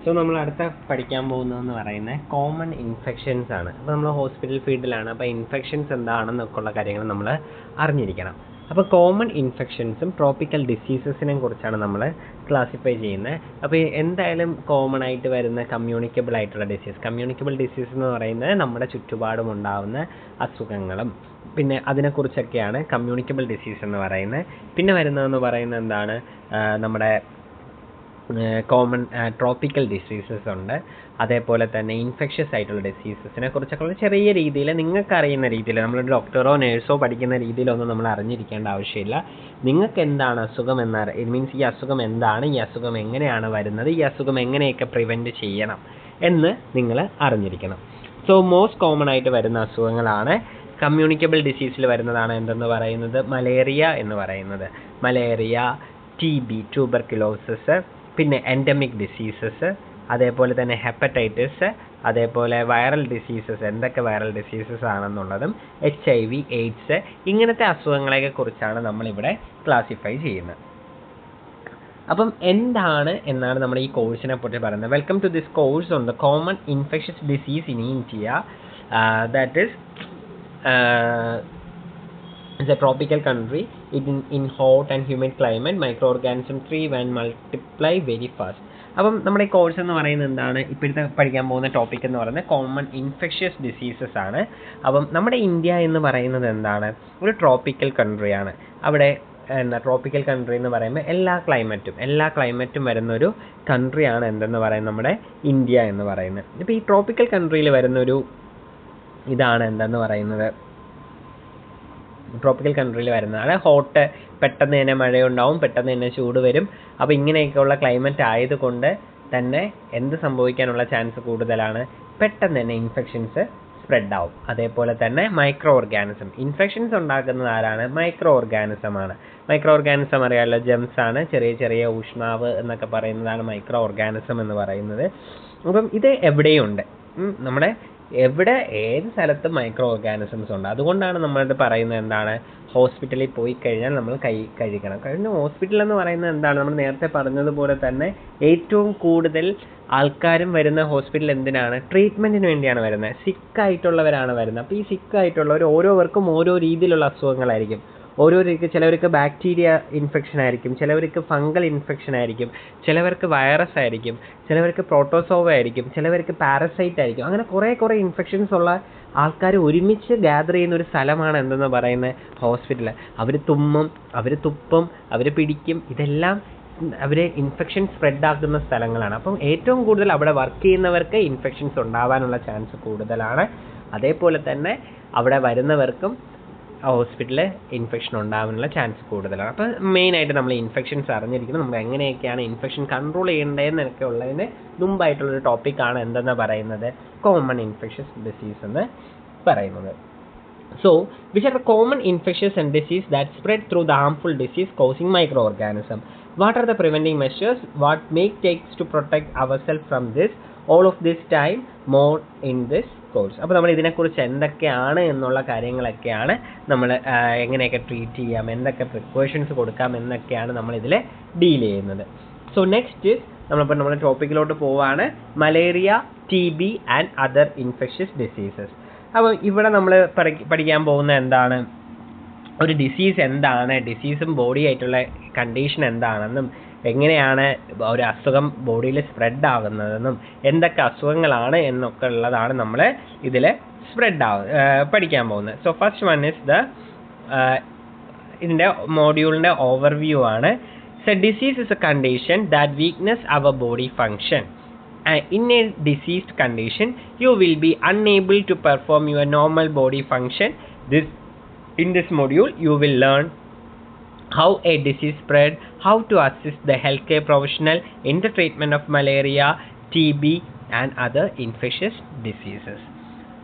So നമ്മൾ അടുത്ത പഠിക്കാൻ പോകുന്നതെന്ന് പറയുന്നത് കോമൺ ഇൻഫെക്ഷൻസ് ആണ്. അപ്പോൾ നമ്മൾ ഹോസ്പിറ്റൽ ഫീൽഡിലാണ്. അപ്പോൾ ഇൻഫെക്ഷൻസ് എന്താണെന്നൊക്കെയുള്ള കാര്യങ്ങൾ നമ്മൾ അറിഞ്ഞിരിക്കണം. അപ്പോൾ കോമൺ ഇൻഫെക്ഷൻസും ട്രോപ്പിക്കൽ ഡിസീസസിനെ കുറിച്ചാണ് നമ്മൾ ക്ലാസിഫൈ ചെയ്യുന്നത്. അപ്പോൾ എന്തായാലും കോമൺ ആയിട്ട് വരുന്ന കമ്മ്യൂണിക്കബിൾ ആയിട്ടുള്ള കമ്മ്യൂണിക്കബിൾ ഡിസീസ് എന്ന് പറയുന്നത് നമ്മുടെ ചുറ്റുപാടും ഉണ്ടാകുന്ന അസുഖങ്ങളും പിന്നെ അതിനെക്കുറിച്ചൊക്കെയാണ് കമ്മ്യൂണിക്കബിൾ ഡിസീസ് എന്ന് പറയുന്നത്. പിന്നെ വരുന്നതെന്ന് പറയുന്നത് എന്താണ്, നമ്മുടെ കോമൺ ട്രോപ്പിക്കൽ ഡിസീസസ് ഉണ്ട്. അതേപോലെ തന്നെ ഇൻഫെക്ഷ്യസ് ആയിട്ടുള്ള ഡിസീസസിനെ കുറിച്ചൊക്കെ ചെറിയ രീതിയിൽ നിങ്ങൾക്ക് അറിയുന്ന രീതിയിൽ, നമ്മളൊരു ഡോക്ടറോ നേഴ്സോ പഠിക്കുന്ന രീതിയിലൊന്നും നമ്മൾ അറിഞ്ഞിരിക്കേണ്ട ആവശ്യമില്ല. നിങ്ങൾക്ക് എന്താണ് അസുഖം മീൻസ് ഈ അസുഖം എന്താണ്, ഈ അസുഖം എങ്ങനെയാണ് വരുന്നത്, ഈ അസുഖം എങ്ങനെയൊക്കെ പ്രിവെൻറ്റ് ചെയ്യണം എന്ന് നിങ്ങൾ അറിഞ്ഞിരിക്കണം. സോ മോസ്റ്റ് കോമൺ ആയിട്ട് വരുന്ന അസുഖങ്ങളാണ് കമ്മ്യൂണിക്കബിൾ ഡിസീസിൽ വരുന്നതാണ് എന്തെന്ന് പറയുന്നത്, മലേറിയ എന്ന് പറയുന്നത്. മലേറിയ, TB ട്യൂബർക്കുലോസിസ്, പിന്നെ എൻഡമിക് ഡിസീസസ്, അതേപോലെ തന്നെ ഹെപ്പറ്റൈറ്റിസ്, അതേപോലെ വൈറൽ ഡിസീസസ്, എന്തൊക്കെ വൈറൽ ഡിസീസസ് ആണെന്നുള്ളതും, HIV, AIDS, ഇങ്ങനത്തെ അസുഖങ്ങളെയൊക്കെ കുറിച്ചാണ് നമ്മളിവിടെ ക്ലാസിഫൈ ചെയ്യുന്നത്. അപ്പം എന്താണ് എന്നാണ് നമ്മൾ ഈ കോഴ്സിനെ പറ്റി പറയുന്നത്. Welcome to this course on the common infectious disease in India. That is it's a tropical country. In hot and humid climate, microorganisms thrive and multiply very fast. അപ്പം നമ്മുടെ ഈ കോഴ്സ് എന്ന് പറയുന്നത് എന്താണ്, ഇപ്പോഴത്തെ പഠിക്കാൻ പോകുന്ന ടോപ്പിക് എന്ന് പറയുന്നത് കോമൺ ഇൻഫെക്ഷ്യസ് ഡിസീസസ് ആണ്. അപ്പം നമ്മുടെ ഇന്ത്യ എന്ന് പറയുന്നത് എന്താണ്, ഒരു ട്രോപ്പിക്കൽ കൺട്രിയാണ്. അവിടെ ട്രോപ്പിക്കൽ കൺട്രി എന്ന് പറയുമ്പോൾ എല്ലാ ക്ലൈമറ്റും വരുന്നൊരു കൺട്രിയാണ് എന്തെന്ന് പറയുന്നത് നമ്മുടെ ഇന്ത്യ എന്ന് പറയുന്നത്. ഇപ്പോൾ ഈ ട്രോപ്പിക്കൽ കൺട്രിയിൽ വരുന്നൊരു ഇതാണ് എന്തെന്ന് പറയുന്നത്, ട്രോപ്പിക്കൽ കൺട്രിയിൽ വരുന്നതാണ് ഹോട്ട്. പെട്ടെന്ന് തന്നെ മഴയുണ്ടാവും, പെട്ടെന്ന് തന്നെ ചൂട് വരും. അപ്പോൾ ഇങ്ങനെയൊക്കെയുള്ള ക്ലൈമറ്റ് ആയതുകൊണ്ട് തന്നെ എന്ത് സംഭവിക്കാനുള്ള ചാൻസ് കൂടുതലാണ്, പെട്ടെന്ന് തന്നെ ഇൻഫെക്ഷൻസ് സ്പ്രെഡ് ആവും. അതേപോലെ തന്നെ മൈക്രോ ഓർഗാനിസം, ഇൻഫെക്ഷൻസ് ഉണ്ടാക്കുന്നത് ആരാണ്, മൈക്രോ ഓർഗാനിസം ആണ്. മൈക്രോ ഓർഗാനിസം അറിയാമല്ലോ, ജെംസ് ആണ്, ചെറിയ ചെറിയ ഊഷ്മാവ് എന്നൊക്കെ പറയുന്നതാണ് മൈക്രോ ഓർഗാനിസം എന്ന് പറയുന്നത്. അപ്പം ഇത് എവിടെയുണ്ട്, നമ്മുടെ ഏത് സ്ഥലത്തും മൈക്രോ ഓർഗാനിസംസ് ഉണ്ട്. അതുകൊണ്ടാണ് നമ്മളത് പറയുന്നത് എന്താണ്, ഹോസ്പിറ്റലിൽ പോയി കഴിഞ്ഞാൽ നമ്മൾ കൈ കഴുകണം. ഹോസ്പിറ്റൽ എന്ന് പറയുന്നത് എന്താണ്, നമ്മൾ നേരത്തെ പറഞ്ഞതുപോലെ തന്നെ ഏറ്റവും കൂടുതൽ ആൾക്കാരും വരുന്ന ഹോസ്പിറ്റൽ എന്തിനാണ്, ട്രീറ്റ്മെൻറ്റിന് വേണ്ടിയാണ് വരുന്നത്. സിക്കായിട്ടുള്ളവരാണ് വരുന്നത്. അപ്പോൾ ഈ സിക്കായിട്ടുള്ളവർ ഓരോവർക്കും ഓരോ രീതിയിലുള്ള അസുഖങ്ങളായിരിക്കും. ചിലവർക്ക് ബാക്ടീരിയ ഇൻഫെക്ഷൻ ആയിരിക്കും, ചിലവർക്ക് ഫംഗൽ ഇൻഫെക്ഷൻ ആയിരിക്കും, ചിലവർക്ക് വൈറസ് ആയിരിക്കും, ചിലവർക്ക് പ്രോട്ടോസോവ ആയിരിക്കും, ചിലവർക്ക് പാരസൈറ്റ് ആയിരിക്കും. അങ്ങനെ കുറേ ഇൻഫെക്ഷൻസ് ഉള്ള ആൾക്കാർ ഒരുമിച്ച് ഗ്യാദർ ചെയ്യുന്ന ഒരു സ്ഥലമാണ് എന്തെന്ന് പറയുന്നത് ഹോസ്പിറ്റൽ. അവർ തുമ്മും, അവർ തുപ്പും, അവർ പിടിക്കും, ഇതെല്ലാം ഇൻഫെക്ഷൻ സ്പ്രെഡ് ആക്കുന്ന സ്ഥലങ്ങളാണ്. അപ്പം ഏറ്റവും കൂടുതൽ അവിടെ വർക്ക് ചെയ്യുന്നവർക്ക് ഇൻഫെക്ഷൻസ് ഉണ്ടാവാനുള്ള ചാൻസ് കൂടുതലാണ്. അതേപോലെ തന്നെ അവിടെ വരുന്നവർക്കും ഹോസ്പിറ്റലിൽ ഇൻഫെക്ഷൻ ഉണ്ടാകാനുള്ള ചാൻസ് കൂടുതലാണ്. അപ്പോൾ മെയിനായിട്ട് നമ്മൾ ഇൻഫെക്ഷൻസ് അറിഞ്ഞിരിക്കണം. നമുക്ക് എങ്ങനെയൊക്കെയാണ് ഇൻഫെക്ഷൻ കൺട്രോൾ ചെയ്യേണ്ടതെന്നൊക്കെ ഉള്ളതിന് മുമ്പായിട്ടുള്ളൊരു ടോപ്പിക്കാണ് എന്തെന്ന് പറയുന്നത്, കോമൺ ഇൻഫെക്ഷ്യസ് ഡിസീസ് എന്ന് പറയുന്നത്. So, which are the common infectious and disease that spread through the harmful disease causing microorganism? What are the preventing measures? What may takes to protect ourselves from this? All of this time more in this course. അപ്പോൾ നമ്മൾ ഇതിനെക്കുറിച്ച് എന്തൊക്കെയാണ് എന്നുള്ള കാര്യങ്ങളൊക്കെയാണ് നമ്മൾ എങ്ങനെയൊക്കെ treat ചെയ്യാം, എന്തൊക്കെ പ്രിക്കോഷൻസ് കൊടുക്കാം എന്നൊക്കെയാണ് നമ്മൾ ഇതിൽ ഡീൽ ചെയ്യുന്നത്. സോ നെക്സ്റ്റ് നമ്മളിപ്പോൾ നമ്മുടെ ടോപ്പിക്കിലോട്ട് പോവാണ്, malaria, TB and other infectious diseases. അപ്പോൾ ഇവിടെ നമ്മൾ പഠിക്കാൻ പോകുന്ന എന്താണ്, ഒരു ഡിസീസ് എന്താണ്, ഡിസീസും ബോഡി ആയിട്ടുള്ള കണ്ടീഷൻ എന്താണെന്നും, എങ്ങനെയാണ് ഒരു അസുഖം ബോഡിയിൽ സ്പ്രെഡ് ആകുന്നതെന്നും, എന്തൊക്കെ അസുഖങ്ങളാണ് എന്നൊക്കെ ഉള്ളതാണ് നമ്മൾ ഇതിൽ പഠിക്കാൻ പോകുന്നത്. സോ ഫസ്റ്റ് വൺ ഇസ് ഇതിൻ്റെ മോഡ്യൂളിൻ്റെ ഓവർവ്യൂ ആണ്. So disease is a condition that weakness our body function. In a diseased condition, you will be unable to perform your normal body function. In this module, you will learn how a disease spread, how to assist the healthcare professional in the treatment of malaria, TB, and other infectious diseases.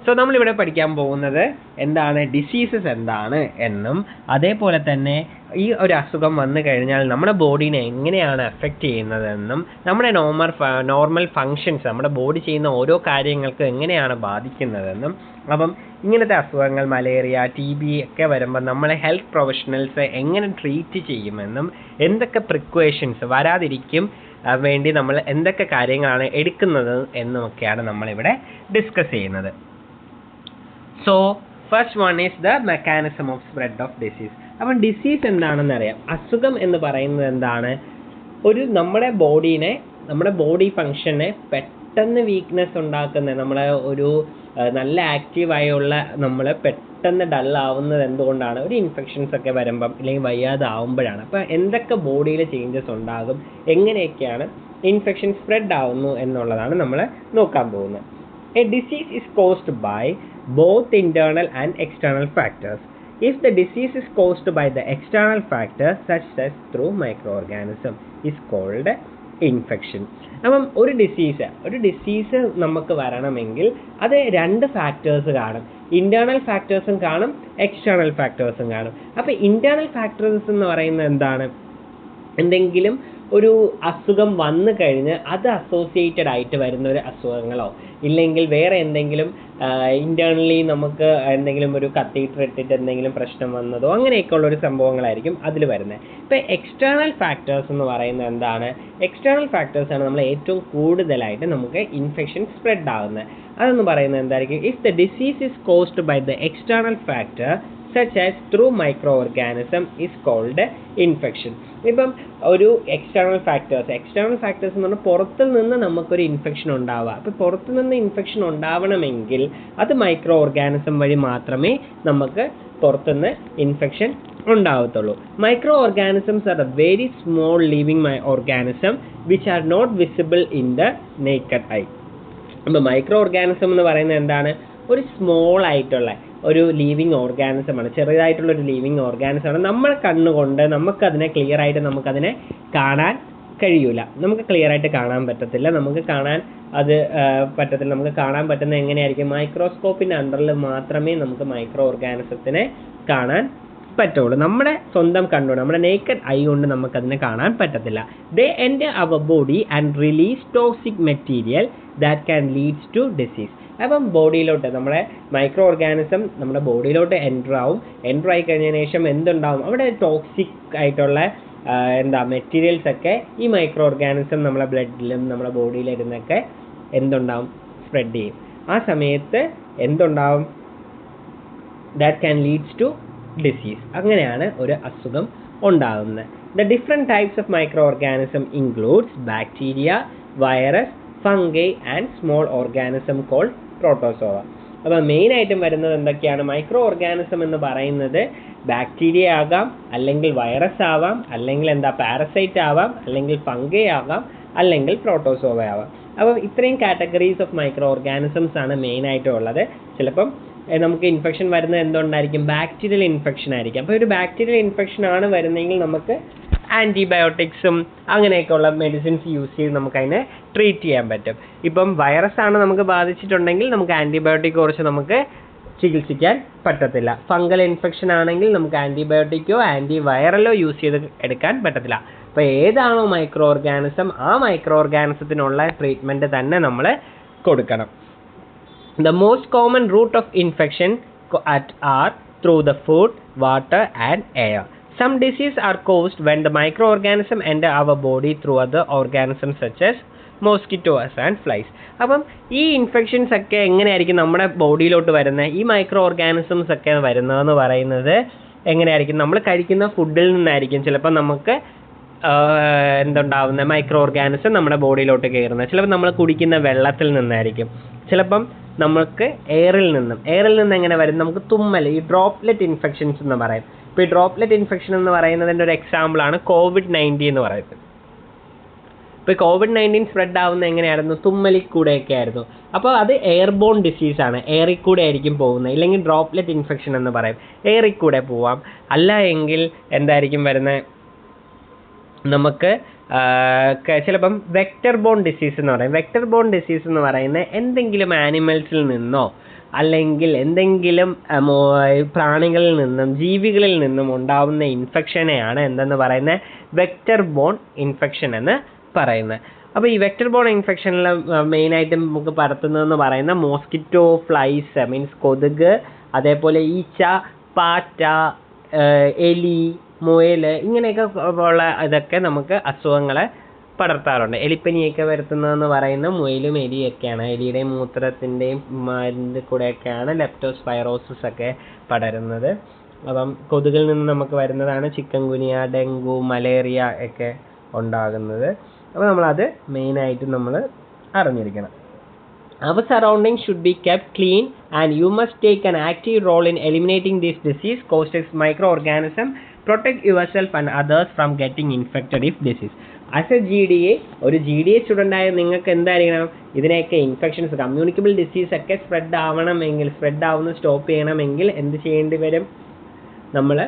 So നമ്മളിവിടെ പഠിക്കാൻ പോകുന്നത് എന്താണ്, diseases എന്താണ് എന്നും, അതേപോലെ തന്നെ ഈ ഒരു അസുഖം വന്നു കഴിഞ്ഞാൽ നമ്മുടെ ബോഡീനെ എങ്ങനെയാണ് എഫക്റ്റ് ചെയ്യുന്നതെന്നും, നമ്മുടെ നോർമൽ ഫങ്ഷൻസ്, നമ്മുടെ ബോഡി ചെയ്യുന്ന ഓരോ കാര്യങ്ങൾക്ക് എങ്ങനെയാണ് ബാധിക്കുന്നതെന്നും. അപ്പം ഇങ്ങനത്തെ അസുഖങ്ങൾ മലേറിയ, TB ഒക്കെ വരുമ്പോൾ നമ്മളെ ഹെൽത്ത് പ്രൊഫഷണൽസ് എങ്ങനെ ട്രീറ്റ് ചെയ്യുമെന്നും, എന്തൊക്കെ പ്രിക്കോഷൻസ് വരാതിരിക്കും, വേണ്ടി നമ്മൾ എന്തൊക്കെ കാര്യങ്ങളാണ് എടുക്കുന്നത് എന്നൊക്കെയാണ് നമ്മളിവിടെ ഡിസ്കസ് ചെയ്യുന്നത്. So first one is the mechanism of spread of disease. അപ്പം ഡിസീസ് എന്താണെന്ന് അറിയാം. അസുഖം എന്ന് പറയുന്നത് എന്താണ്? നമ്മുടെ ബോഡി ഫങ്ഷനെ പെട്ടെന്ന് വീക്ക്നെസ് ഉണ്ടാക്കുന്ന, നമ്മളെ ഒരു നല്ല ആക്റ്റീവായുള്ള നമ്മൾ പെട്ടെന്ന് ഡള്ളാവുന്നത് എന്തുകൊണ്ടാണ്? ഒരു ഇൻഫെക്ഷൻസ് ഒക്കെ വരുമ്പം അല്ലെങ്കിൽ വയ്യാതെ ആവുമ്പോഴാണ്. അപ്പോൾ എന്തൊക്കെ ബോഡിയിൽ ചേഞ്ചസ് ഉണ്ടാകും, എങ്ങനെയൊക്കെയാണ് ഇൻഫെക്ഷൻ സ്പ്രെഡ് ആവുന്നു എന്നുള്ളതാണ് നമ്മൾ നോക്കാൻ പോകുന്നത്. A disease is caused by both internal and external factors. If the disease is caused by the external factors such as through microorganism is called infection. അപ്പം ഒരു ഡിസീസ് നമുക്ക് വരണമെങ്കിൽ അത് രണ്ട് ഫാക്ടേഴ്സ് കാണും. ഇന്റേണൽ ഫാക്ടേഴ്സും കാണും, എക്സ്റ്റേണൽ ഫാക്ടേഴ്സും കാണും. അപ്പോൾ ഇന്റേണൽ ഫാക്ടേഴ്സ് എന്ന് പറയുന്നത് എന്താണ്? എന്തെങ്കിലും ഒരു അസുഖം വന്നു കഴിഞ്ഞ് അത് അസോസിയേറ്റഡ് ആയിട്ട് വരുന്ന ഒരു അസുഖങ്ങളോ ഇല്ലെങ്കിൽ വേറെ എന്തെങ്കിലും ഇന്റേണലി നമുക്ക് എന്തെങ്കിലും ഒരു കത്തീറ്റർ ഇട്ടിട്ട് എന്തെങ്കിലും പ്രശ്നം വന്നതോ അങ്ങനെയൊക്കെ ഉള്ളൊരു സംഭവങ്ങളായിരിക്കും അതിൽ വരുന്നത്. ഇപ്പോൾ എക്സ്റ്റേണൽ ഫാക്ടേഴ്സ് എന്ന് പറയുന്നത് എന്താണ്? എക്സ്റ്റേണൽ ഫാക്ടേഴ്സാണ് നമ്മൾ ഏറ്റവും കൂടുതലായിട്ട് നമുക്ക് ഇൻഫെക്ഷൻ സ്പ്രെഡ് ആകുന്നത്. അതെന്ന് പറയുന്നത് എന്തായിരിക്കും? If the disease is caused by the external factor such as through microorganism is called infection. ഇപ്പം ഒരു എക്സ്റ്റേണൽ ഫാക്ടേഴ്സ് എന്ന് പറഞ്ഞാൽ പുറത്തു നിന്ന് നമുക്കൊരു ഇൻഫെക്ഷൻ ഉണ്ടാവുക. അപ്പോൾ പുറത്തു നിന്ന് ഇൻഫെക്ഷൻ ഉണ്ടാവണമെങ്കിൽ അത് മൈക്രോ ഓർഗാനിസം വഴി മാത്രമേ നമുക്ക് പുറത്തുനിന്ന് ഇൻഫെക്ഷൻ ഉണ്ടാവത്തുള്ളൂ. Microorganisms are a very small living organism which are not visible in the naked eye. അപ്പോൾ മൈക്രോ ഓർഗാനിസം എന്ന് പറയുന്നത് എന്താണ്? ഒരു സ്മോൾ ആയിട്ടുള്ള ഒരു ലിവിങ് ഓർഗാനിസമാണ്, ചെറുതായിട്ടുള്ളൊരു ലിവിങ് ഓർഗാനിസമാണ്. നമ്മുടെ കണ്ണുകൊണ്ട് നമുക്കതിനെ ക്ലിയർ ആയിട്ട് നമുക്കതിനെ കാണാൻ കഴിയൂല, നമുക്ക് ക്ലിയർ ആയിട്ട് കാണാൻ പറ്റത്തില്ല. നമുക്ക് കാണാൻ പറ്റത്തില്ല. നമുക്ക് കാണാൻ പറ്റുന്നത് എങ്ങനെയായിരിക്കും? മൈക്രോസ്കോപ്പിൻ്റെ അണ്ടറിൽ മാത്രമേ നമുക്ക് മൈക്രോ ഓർഗാനിസത്തിനെ കാണാൻ പറ്റുള്ളൂ. നമ്മുടെ സ്വന്തം കണ്ണുകൊണ്ട്, നമ്മുടെ നേക്കഡ് ഐ കൊണ്ട് നമുക്കതിനെ കാണാൻ പറ്റത്തില്ല. They enter our body and release toxic material that can leads to disease. അപ്പം ബോഡിയിലോട്ട് നമ്മുടെ മൈക്രോ ഓർഗാനിസം നമ്മുടെ ബോഡിയിലോട്ട് എൻ്റർ ആയി കഴിഞ്ഞതിന് ശേഷം എന്തുണ്ടാവും? അവിടെ ടോക്സിക് ആയിട്ടുള്ള മെറ്റീരിയൽസ് ഒക്കെ ഈ മൈക്രോ ഓർഗാനിസം നമ്മളെ ബ്ലഡിലും നമ്മുടെ ബോഡിയിലിരുന്നൊക്കെ എന്തുണ്ടാവും? സ്പ്രെഡ് ചെയ്യും. ആ സമയത്ത് എന്തുണ്ടാവും? That can leads to disease. അങ്ങനെയാണ് ഒരു അസുഖം ഉണ്ടാകുന്നത്. The different types of micro organism includes bacteria, virus, fungi and small organism called protozoa. അപ്പോൾ മെയിനായിട്ടും വരുന്നത് എന്തൊക്കെയാണ്? മൈക്രോ ഓർഗാനിസം എന്ന് പറയുന്നത് ബാക്ടീരിയ ആകാം, അല്ലെങ്കിൽ വൈറസ് ആവാം, അല്ലെങ്കിൽ പാരസൈറ്റ് ആവാം, അല്ലെങ്കിൽ ഫംഗൈ ആകാം, അല്ലെങ്കിൽ പ്രോട്ടോസോവ ആവാം. അപ്പോൾ ഇത്രയും കാറ്റഗറീസ് ഓഫ് മൈക്രോ ഓർഗാനിസംസ് ആണ് മെയിനായിട്ടും ഉള്ളത്. ചിലപ്പം നമുക്ക് ഇൻഫെക്ഷൻ വരുന്നത് എന്തുകൊണ്ടായിരിക്കും? ബാക്ടീരിയൽ ഇൻഫെക്ഷൻ ആയിരിക്കും. അപ്പോൾ ഒരു ബാക്ടീരിയൽ ഇൻഫെക്ഷൻ ആണ് വരുന്നതെങ്കിൽ നമുക്ക് ആൻറ്റിബയോട്ടിക്സും അങ്ങനെയൊക്കെയുള്ള മെഡിസിൻസ് യൂസ് ചെയ്ത് നമുക്കതിനെ ട്രീറ്റ് ചെയ്യാൻ പറ്റും. ഇപ്പം വൈറസ് ആണ് നമുക്ക് ബാധിച്ചിട്ടുണ്ടെങ്കിൽ നമുക്ക് ആൻറ്റിബയോട്ടിക് കുറച്ച് നമുക്ക് ചികിത്സിക്കാൻ പറ്റത്തില്ല. ഫംഗൽ ഇൻഫെക്ഷൻ ആണെങ്കിൽ നമുക്ക് ആൻറ്റിബയോട്ടിക്കോ ആൻറ്റിവൈറലോ യൂസ് ചെയ്ത് എടുക്കാൻ പറ്റത്തില്ല. അപ്പോൾ ഏതാണോ മൈക്രോ ഓർഗാനിസം ആ മൈക്രോ ഓർഗാനിസത്തിനുള്ള ട്രീറ്റ്മെൻറ്റ് തന്നെ നമ്മൾ കൊടുക്കണം. The most common route of infection are through the food, water and air. Some diseases are caused when the microorganism enter our body through other organisms such as mosquitoes and flies. അപ്പം ഈ infections ഒക്കെ എങ്ങനെയായിരിക്കും നമ്മുടെ ബോഡിയിലോട്ട് വരുന്നത്? ഈ micro organisms ഒക്കെ വരുന്നതെന്ന് പറയുന്നത് എങ്ങനെയായിരിക്കും? നമ്മൾ കഴിക്കുന്ന ഫുഡിൽ നിന്നായിരിക്കും. ചിലപ്പോൾ നമുക്ക് എന്തുണ്ടാവുന്നത്? മൈക്രോ ഓർഗാനിസം നമ്മുടെ ബോഡിയിലോട്ട് കയറുന്നത്. ചിലപ്പോൾ നമ്മൾ കുടിക്കുന്ന വെള്ളത്തിൽ നിന്നായിരിക്കും. ചിലപ്പം നമുക്ക് എയറിൽ നിന്ന് എങ്ങനെ വരും? നമുക്ക് തുമ്മൽ, ഈ ഡ്രോപ്ലെറ്റ് ഇൻഫെക്ഷൻസ് എന്ന് പറയും. ഇപ്പോൾ ഈ ഡ്രോപ്ലെറ്റ് ഇൻഫെക്ഷൻ എന്ന് പറയുന്നതിൻ്റെ ഒരു എക്സാമ്പിളാണ് COVID-19 എന്ന് പറയുന്നത്. ഇപ്പോൾ COVID-19 സ്പ്രെഡ് ആവുന്നത് എങ്ങനെയായിരുന്നു? തുമ്മലിൽ കൂടെയൊക്കെ ആയിരുന്നു. അപ്പോൾ അത് എയർബോൺ ഡിസീസാണ്, എയറിൽ കൂടെ ആയിരിക്കും പോകുന്നത്. ഇല്ലെങ്കിൽ ഡ്രോപ്ലെറ്റ് ഇൻഫെക്ഷൻ എന്ന് പറയും, എയറിൽ കൂടെ പോവാം. അല്ല എങ്കിൽ എന്തായിരിക്കും വരുന്നത്? നമുക്ക് ചിലപ്പം വെക്ടർ ബോൺ ഡിസീസ് എന്ന് പറയും. വെക്ടർ ബോൺ ഡിസീസ് എന്ന് പറയുന്നത് എന്തെങ്കിലും ആനിമൽസിൽ നിന്നോ അല്ലെങ്കിൽ എന്തെങ്കിലും പ്രാണികളിൽ നിന്നും ജീവികളിൽ നിന്നും ഉണ്ടാവുന്ന ഇൻഫെക്ഷനെയാണ് എന്തെന്ന് പറയുന്നത്? വെക്ടർ ബോൺ ഇൻഫെക്ഷൻ എന്ന് പറയുന്നത്. അപ്പോൾ ഈ വെക്ടർ ബോൺ ഇൻഫെക്ഷനിൽ മെയിനായിട്ടും നമുക്ക് പരത്തുന്നതെന്ന് പറയുന്ന മോസ്കിറ്റോ, ഫ്ലൈസ് മീൻസ് കൊതുക്, അതേപോലെ ഈച്ച, പാറ്റ, എലി, മുയൽ, ഇങ്ങനെയൊക്കെ ഉള്ള ഇതൊക്കെ നമുക്ക് അസുഖങ്ങളെ പടർത്താറുണ്ട്. എലിപ്പനിയൊക്കെ വരുത്തുന്നതെന്ന് പറയുന്ന മുയലും എലിയൊക്കെയാണ്. എലിയുടെയും മൂത്രത്തിൻ്റെയും കൂടെയൊക്കെയാണ് ലെപ്റ്റോസ്പൈറോസിസ് ഒക്കെ പടരുന്നത്. അപ്പം കൊതുകിൽ നിന്ന് നമുക്ക് വരുന്നതാണ് ചിക്കൻ ഗുനിയ, ഡെങ്കു, മലേറിയ ഒക്കെ ഉണ്ടാകുന്നത്. അപ്പോൾ നമ്മളത് മെയിനായിട്ട് നമ്മൾ അറിഞ്ഞിരിക്കണം. Our surroundings should be kept clean and you must take an active role in eliminating this disease causes microorganism. Protect yourself and others from getting infected if disease. As a GDA, ഒരു GDA student ആയ നിങ്ങൾക്ക് എന്തായിരിക്കണം, ഇതിനെയൊക്കെ infections communicable disease ഒക്കെ spread ആവുന്നത് stop ചെയ്യണമെങ്കിൽ എന്ത് ചെയ്യേണ്ടി വരും? നമ്മൾ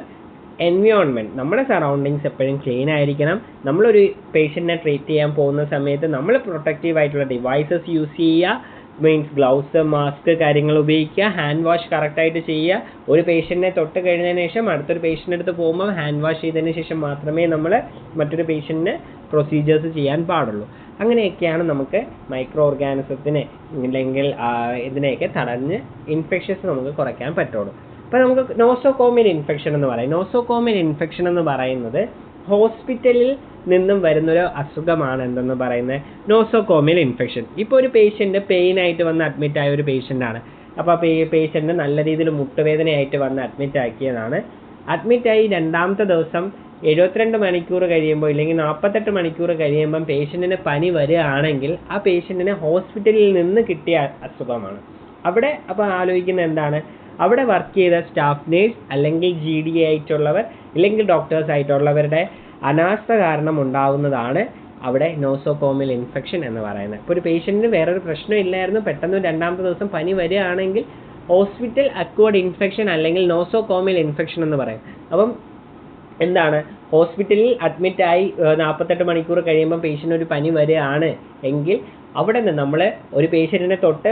എൻവയോൺമെൻറ്റ്, നമ്മുടെ സറൗണ്ടിങ്സ് എപ്പോഴും ക്ലീൻ ആയിരിക്കണം. നമ്മളൊരു പേഷ്യൻറ്റിനെ ട്രീറ്റ് ചെയ്യാൻ പോകുന്ന സമയത്ത് നമ്മൾ പ്രൊട്ടക്റ്റീവ് ആയിട്ടുള്ള ഡിവൈസസ് യൂസ് ചെയ്യുക. മീൻസ് ഗ്ലൗസ്, മാസ്ക് കാര്യങ്ങൾ ഉപയോഗിക്കുക. ഹാൻഡ് വാഷ് കറക്റ്റായിട്ട് ചെയ്യുക. ഒരു പേഷ്യൻറ്റിനെ തൊട്ട് കഴിഞ്ഞതിന് ശേഷം അടുത്തൊരു പേഷ്യൻ്റെ അടുത്ത് പോകുമ്പോൾ ഹാൻഡ് വാഷ് ചെയ്തതിന് ശേഷം മാത്രമേ നമ്മൾ മറ്റൊരു പേഷ്യൻറ്റിന് പ്രൊസീജിയേഴ്സ് ചെയ്യാൻ പാടുള്ളൂ. അങ്ങനെയൊക്കെയാണ് നമുക്ക് മൈക്രോ ഓർഗാനിസത്തിനെ അല്ലെങ്കിൽ ഇതിനെയൊക്കെ തടഞ്ഞ് ഇൻഫെക്ഷൻസ് നമുക്ക് കുറയ്ക്കാൻ പറ്റുള്ളൂ. അപ്പോൾ നമുക്ക് നോസോകോമിയൽ ഇൻഫെക്ഷൻ എന്ന് പറയും. നോസോകോമിയൽ ഇൻഫെക്ഷൻ എന്ന് പറയുന്നത് ഹോസ്പിറ്റലിൽ നിന്നും വരുന്നൊരു അസുഖമാണ് എന്തെന്ന് പറയുന്നത് നോസോകോമിയൽ ഇൻഫെക്ഷൻ. ഇപ്പോൾ ഒരു പേഷ്യൻ്റ് പെയിനായിട്ട് വന്ന് അഡ്മിറ്റ് ആയ ഒരു പേഷ്യൻ്റാണ്. അപ്പോൾ പേഷ്യൻ്റ് നല്ല രീതിയിൽ മുട്ടുവേദനയായിട്ട് വന്ന് അഡ്മിറ്റ് ആക്കിയതാണ്. അഡ്മിറ്റായി രണ്ടാമത്തെ ദിവസം 72 മണിക്കൂർ കഴിയുമ്പോൾ ഇല്ലെങ്കിൽ 48 മണിക്കൂർ കഴിയുമ്പം പേഷ്യൻറ്റിന് പനി വരികയാണെങ്കിൽ ആ പേഷ്യൻറ്റിന് ഹോസ്പിറ്റലിൽ നിന്ന് കിട്ടിയ അസുഖമാണ്. അവിടെ അപ്പോൾ ആലോചിക്കുന്നത് എന്താണ്, അവിടെ വർക്ക് ചെയ്ത സ്റ്റാഫ് നേഴ്സ് അല്ലെങ്കിൽ GDA ആയിട്ടുള്ളവർ അല്ലെങ്കിൽ ഡോക്ടേഴ്സ് ആയിട്ടുള്ളവരുടെ അനാസ്ഥ കാരണം ഉണ്ടാകുന്നതാണ് അവിടെ നോസോകോമിയൽ ഇൻഫെക്ഷൻ എന്ന് പറയുന്നത്. ഇപ്പോൾ ഒരു പേഷ്യൻറ്റിന് വേറൊരു പ്രശ്നം ഇല്ലായിരുന്നു, പെട്ടെന്ന് രണ്ടാമത്തെ ദിവസം പനി വരികയാണെങ്കിൽ ഹോസ്പിറ്റൽ അക്വേർഡ് ഇൻഫെക്ഷൻ അല്ലെങ്കിൽ നോസോകോമിയൽ ഇൻഫെക്ഷൻ എന്ന് പറയും. അപ്പം എന്താണ്, ഹോസ്പിറ്റലിൽ അഡ്മിറ്റായി 48 മണിക്കൂർ കഴിയുമ്പോൾ പേഷ്യൻ്റ് ഒരു പനി വരികയാണ് എങ്കിൽ അവിടെ നിന്ന് നമ്മൾ ഒരു പേഷ്യൻറ്റിനെ തൊട്ട്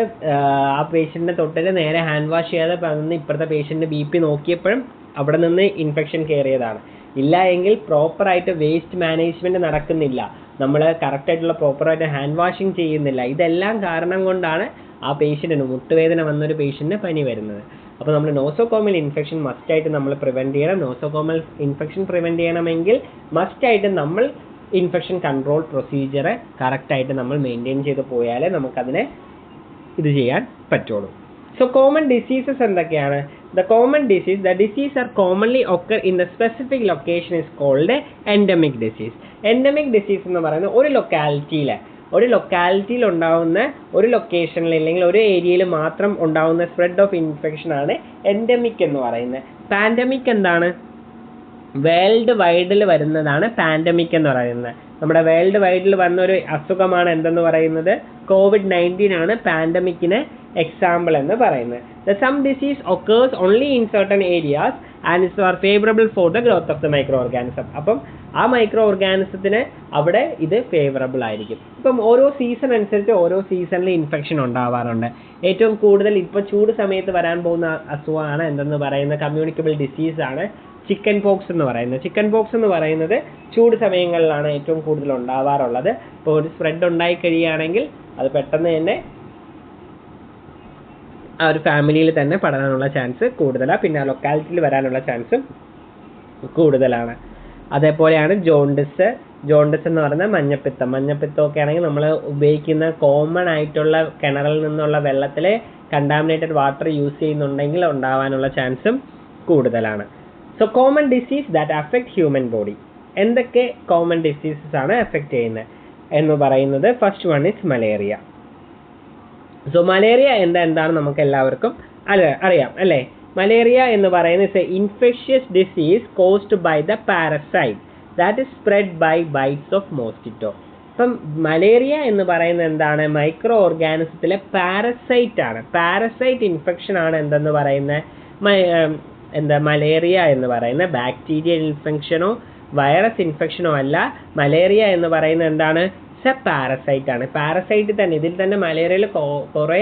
ആ പേഷ്യൻറ്റിനെ തൊട്ടിട്ട് നേരെ ഹാൻഡ് വാഷ് ചെയ്യാതെ വന്ന് ഇപ്പുറത്തെ പേഷ്യൻറ്റ് BP നോക്കിയപ്പോഴും അവിടെ നിന്ന് ഇൻഫെക്ഷൻ കയറിയതാണ്. ഇല്ല എങ്കിൽ പ്രോപ്പറായിട്ട് വേസ്റ്റ് മാനേജ്മെൻറ്റ് നടക്കുന്നില്ല, നമ്മൾ കറക്റ്റായിട്ടുള്ള പ്രോപ്പറായിട്ട് ഹാൻഡ് വാഷിങ് ചെയ്യുന്നില്ല. ഇതെല്ലാം കാരണം കൊണ്ടാണ് ആ പേഷ്യൻറ്റിന് മുട്ടുവേദന വന്നൊരു പേഷ്യൻറ്റിന് പനി വരുന്നത്. അപ്പോൾ നമ്മൾ നോസോകോമിയൽ ഇൻഫെക്ഷൻ മസ്റ്റായിട്ട് നമ്മൾ പ്രിവെൻറ്റ് ചെയ്യണം. നോസോകോമിയൽ ഇൻഫെക്ഷൻ പ്രിവെൻറ്റ് ചെയ്യണമെങ്കിൽ മസ്റ്റായിട്ട് നമ്മൾ ഇൻഫെക്ഷൻ കൺട്രോൾ പ്രൊസീജിയർ കറക്റ്റായിട്ട് നമ്മൾ മെയിൻറ്റെയിൻ ചെയ്ത് പോയാലേ നമുക്കതിനെ ഇത് ചെയ്യാൻ പറ്റുള്ളൂ. സോ കോമൺ ഡിസീസസ് എന്തൊക്കെയാണ്? The disease are commonly occur in the specific location is called endemic disease. Endemic disease എന്ന് പറയുന്നത് ഒരു ലൊക്കാലിറ്റിയിൽ ഉണ്ടാവുന്ന ഒരു ലൊക്കേഷനിൽ അല്ലെങ്കിൽ ഒരു ഏരിയയിൽ മാത്രം ഉണ്ടാവുന്ന സ്പ്രെഡ് ഓഫ് ഇൻഫെക്ഷൻ ആണ് എൻഡമിക് എന്ന് പറയുന്നത്. പാൻഡമിക് എന്താണ്? വേൾഡ് വൈഡിൽ വരുന്നതാണ് പാൻഡമിക് എന്ന് പറയുന്നത്. നമ്മുടെ വേൾഡ് വൈഡിൽ വന്ന ഒരു അസുഖമാണ് എന്തെന്ന് പറയുന്നത് COVID-19 ആണ് പാൻഡമിക്കിന് എക്സാമ്പിൾ എന്ന് പറയുന്നത്. Some disease occurs only in certain areas and is favorable for the growth of the microorganism. അപ്പം ആ മൈക്രോ ഓർഗാനിസത്തിന് അവിടെ ഇത് ഫേവറബിൾ ആയിരിക്കും. ഇപ്പം ഓരോ സീസൺ അനുസരിച്ച് ഓരോ സീസണിൽ ഇൻഫെക്ഷൻ ഉണ്ടാവാറുണ്ട്. ഏറ്റവും കൂടുതൽ ഇപ്പോൾ ചൂട് സമയത്ത് വരാൻ പോകുന്ന അസുഖമാണ് എന്തെന്ന് പറയുന്നത് കമ്മ്യൂണിക്കബിൾ ഡിസീസ് ആണ് ചിക്കൻ പോക്സ് എന്ന് പറയുന്നത്. ചിക്കൻ പോക്സ് എന്ന് പറയുന്നത് ചൂട് സമയങ്ങളിലാണ് ഏറ്റവും കൂടുതൽ ഉണ്ടാവാറുള്ളത്. ഇപ്പോൾ ഒരു സ്പ്രെഡ് ഉണ്ടായി കഴിയുകയാണെങ്കിൽ അത് പെട്ടെന്ന് തന്നെ ആ ഒരു ഫാമിലിയിൽ തന്നെ പടരാനുള്ള ചാൻസ് കൂടുതലാണ്, പിന്നെ ആ ലൊക്കാലിറ്റിയിൽ വരാനുള്ള ചാൻസും കൂടുതലാണ്. അതേപോലെയാണ് ജോണ്ടിസ് എന്ന് പറയുന്നത് മഞ്ഞപ്പിത്തമൊക്കെ ആണെങ്കിൽ നമ്മൾ ഉപയോഗിക്കുന്ന കോമൺ ആയിട്ടുള്ള കിണറിൽ നിന്നുള്ള വെള്ളത്തിൽ കണ്ടാമിനേറ്റഡ് വാട്ടർ യൂസ് ചെയ്യുന്നുണ്ടെങ്കിൽ ഉണ്ടാവാനുള്ള ചാൻസും കൂടുതലാണ്. So common disease that affect human body. എന്തൊക്കെ കോമൺ ഡിസീസസ് ആണ് എഫക്റ്റ് ചെയ്യുന്നത് എന്ന് പറയുന്നത് first one is malaria. So malaria എന്താണ് നമുക്ക് എല്ലാവർക്കും അറിയാം അല്ലേ? മലേറിയ എന്ന് പറയുന്നത് it's a infectious disease caused by the parasite that is spread by bites of mosquito. അപ്പം മലേറിയ എന്ന് പറയുന്നത് എന്താണ്? മൈക്രോ ഓർഗാനിസത്തിലെ പാരസൈറ്റ് ആണ്. പാരസൈറ്റ് ഇൻഫെക്ഷൻ ആണ് എന്തെന്ന് പറയുന്നത് മലേറിയ എന്ന് പറയുന്നത് ബാക്ടീരിയൽ ഇൻഫെക്ഷനോ വൈറസ് ഇൻഫെക്ഷനോ അല്ല. മലേറിയ എന്ന് പറയുന്നത് എന്താണ്? പാരസൈറ്റ് ആണ്. പാരസൈറ്റ് തന്നെ ഇതിൽ തന്നെ മലേറിയയിൽ കുറേ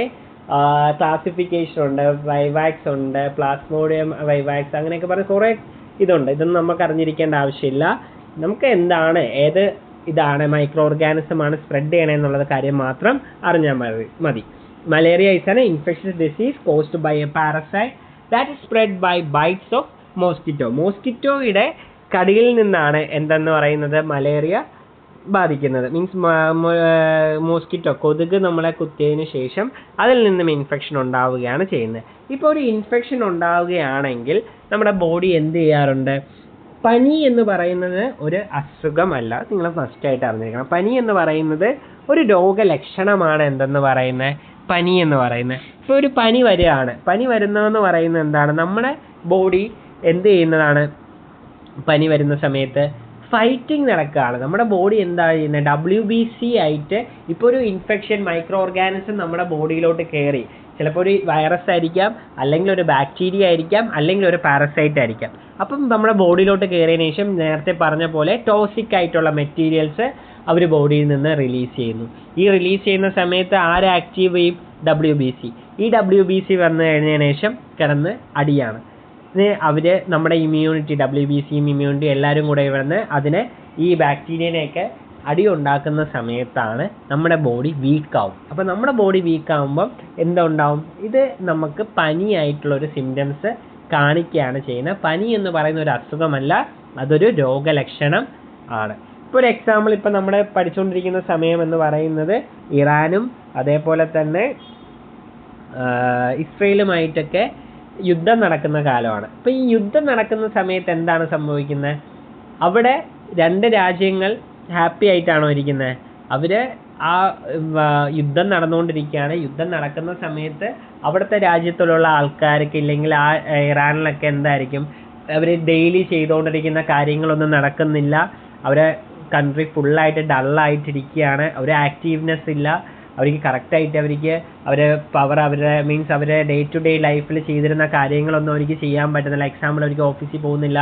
ക്ലാസിഫിക്കേഷൻ ഉണ്ട്. വൈവാക്സ് ഉണ്ട്, പ്ലാസ്മോഡിയം വൈവാക്സ്, അങ്ങനെയൊക്കെ പറഞ്ഞ് കുറേ ഇതുണ്ട്. ഇതൊന്നും നമുക്ക് അറിഞ്ഞിരിക്കേണ്ട ആവശ്യമില്ല. നമുക്ക് എന്താണ് ഇതാണ് മൈക്രോ ഓർഗാനിസം ആണ് സ്പ്രെഡ് ചെയ്യണേ എന്നുള്ളത് കാര്യം മാത്രം അറിഞ്ഞാൽ മതി. Malaria is an infectious disease caused by a parasite that is spread by bites of mosquito. മോസ്കിറ്റോയുടെ കടിയിൽ നിന്നാണ് എന്തെന്ന് പറയുന്നത് മലേറിയ ബാധിക്കുന്നത്. മീൻസ് മോസ്കിറ്റോ കൊതുക് നമ്മളെ കുത്തിയതിന് ശേഷം അതിൽ നിന്നും ഇൻഫെക്ഷൻ ഉണ്ടാവുകയാണ് ചെയ്യുന്നത്. ഇപ്പോൾ ഒരു ഇൻഫെക്ഷൻ ഉണ്ടാവുകയാണെങ്കിൽ നമ്മുടെ ബോഡി എന്ത് ചെയ്യാറുണ്ട്? പനി എന്ന് പറയുന്നത് ഒരു അസുഖമല്ല, നിങ്ങൾ ഫസ്റ്റായിട്ട് അറിഞ്ഞിരിക്കണം. പനി എന്ന് പറയുന്നത് ഒരു രോഗലക്ഷണമാണ്. എന്തെന്ന് പറയുന്നത്? പനി എന്ന് പറയുന്നത്. ഇപ്പോൾ ഒരു പനി വരികയാണ്. പനി വരുന്നതെന്ന് പറയുന്നത് എന്താണ്? നമ്മുടെ ബോഡി എന്ത് ചെയ്യുന്നതാണ്? പനി വരുന്ന സമയത്ത് ഫൈറ്റിംഗ് നടക്കുകയാണ്. നമ്മുടെ ബോഡി എന്താ ചെയ്യുന്നത്? WBC ആയിട്ട് ഇപ്പോൾ ഒരു ഇൻഫെക്ഷൻ മൈക്രോ ഓർഗാനിസം നമ്മുടെ ബോഡിയിലോട്ട് കയറി. ചിലപ്പോൾ ഒരു വൈറസ് ആയിരിക്കാം, അല്ലെങ്കിൽ ഒരു ബാക്ടീരിയ ആയിരിക്കാം, അല്ലെങ്കിൽ ഒരു പാരസൈറ്റ് ആയിരിക്കാം. അപ്പം നമ്മുടെ ബോഡിയിലോട്ട് കയറിയതിനു ശേഷം നേരത്തെ പറഞ്ഞ പോലെ ടോക്സിക് ആയിട്ടുള്ള മെറ്റീരിയൽസ് അവർ ബോഡിയിൽ നിന്ന് റിലീസ് ചെയ്യുന്നു. ഈ റിലീസ് ചെയ്യുന്ന സമയത്ത് ആര് ആക്റ്റീവ് ചെയ്യും? WBC. ഈ WBC വന്നു കഴിഞ്ഞതിന് ശേഷം കിടന്ന് അടിയാണ്. അവർ നമ്മുടെ ഇമ്മ്യൂണിറ്റി, WBCയും ഇമ്മ്യൂണിറ്റി എല്ലാവരും കൂടെ വന്ന് അതിനെ, ഈ ബാക്ടീരിയനെയൊക്കെ അടി ഉണ്ടാക്കുന്ന സമയത്താണ് നമ്മുടെ ബോഡി വീക്കാവും. അപ്പോൾ നമ്മുടെ ബോഡി വീക്കാവുമ്പം എന്തുണ്ടാവും? ഇത് നമുക്ക് പനിയായിട്ടുള്ളൊരു സിംറ്റംസ് കാണിക്കുകയാണ് ചെയ്യുന്നത്. പനി എന്ന് പറയുന്ന ഒരു അസുഖമല്ല, അതൊരു രോഗലക്ഷണം ആണ്. ഇപ്പോൾ ഒരു എക്സാമ്പിൾ, ഇപ്പോൾ നമ്മൾ പഠിച്ചുകൊണ്ടിരിക്കുന്ന സമയം എന്ന് പറയുന്നത് ഇറാനും അതേപോലെ തന്നെ ഇസ്രയേലുമായിട്ടൊക്കെ യുദ്ധം നടക്കുന്ന കാലമാണ്. അപ്പോൾ ഈ യുദ്ധം നടക്കുന്ന സമയത്ത് എന്താണ് സംഭവിക്കുന്നത്? അവിടെ രണ്ട് രാജ്യങ്ങൾ ഹാപ്പി ആയിട്ടാണോ ഇരിക്കുന്നത്? അവർ ആ യുദ്ധം നടന്നുകൊണ്ടിരിക്കുകയാണ്. യുദ്ധം നടക്കുന്ന സമയത്ത് അവിടുത്തെ രാജ്യത്തിലുള്ള ആൾക്കാർക്ക്, ഇല്ലെങ്കിൽ ആ ഇറാനിലൊക്കെ എന്തായിരിക്കും, അവർ ഡെയിലി ചെയ്തുകൊണ്ടിരിക്കുന്ന കാര്യങ്ങളൊന്നും നടക്കുന്നില്ല. അവരെ കൺട്രി ഫുള്ളായിട്ട് ഡള്ളായിട്ടിരിക്കുകയാണ്. അവർ ആക്റ്റീവ്നെസ് ഇല്ല. അവർക്ക് കറക്റ്റായിട്ട് അവരെ പവർ, അവരുടെ മീൻസ് അവരെ ഡേ ടു ഡേ ലൈഫിൽ ചെയ്തിരുന്ന കാര്യങ്ങളൊന്നും അവർക്ക് ചെയ്യാൻ പറ്റുന്നില്ല. എക്സാമ്പിൾ, അവർക്ക് ഓഫീസിൽ പോകുന്നില്ല,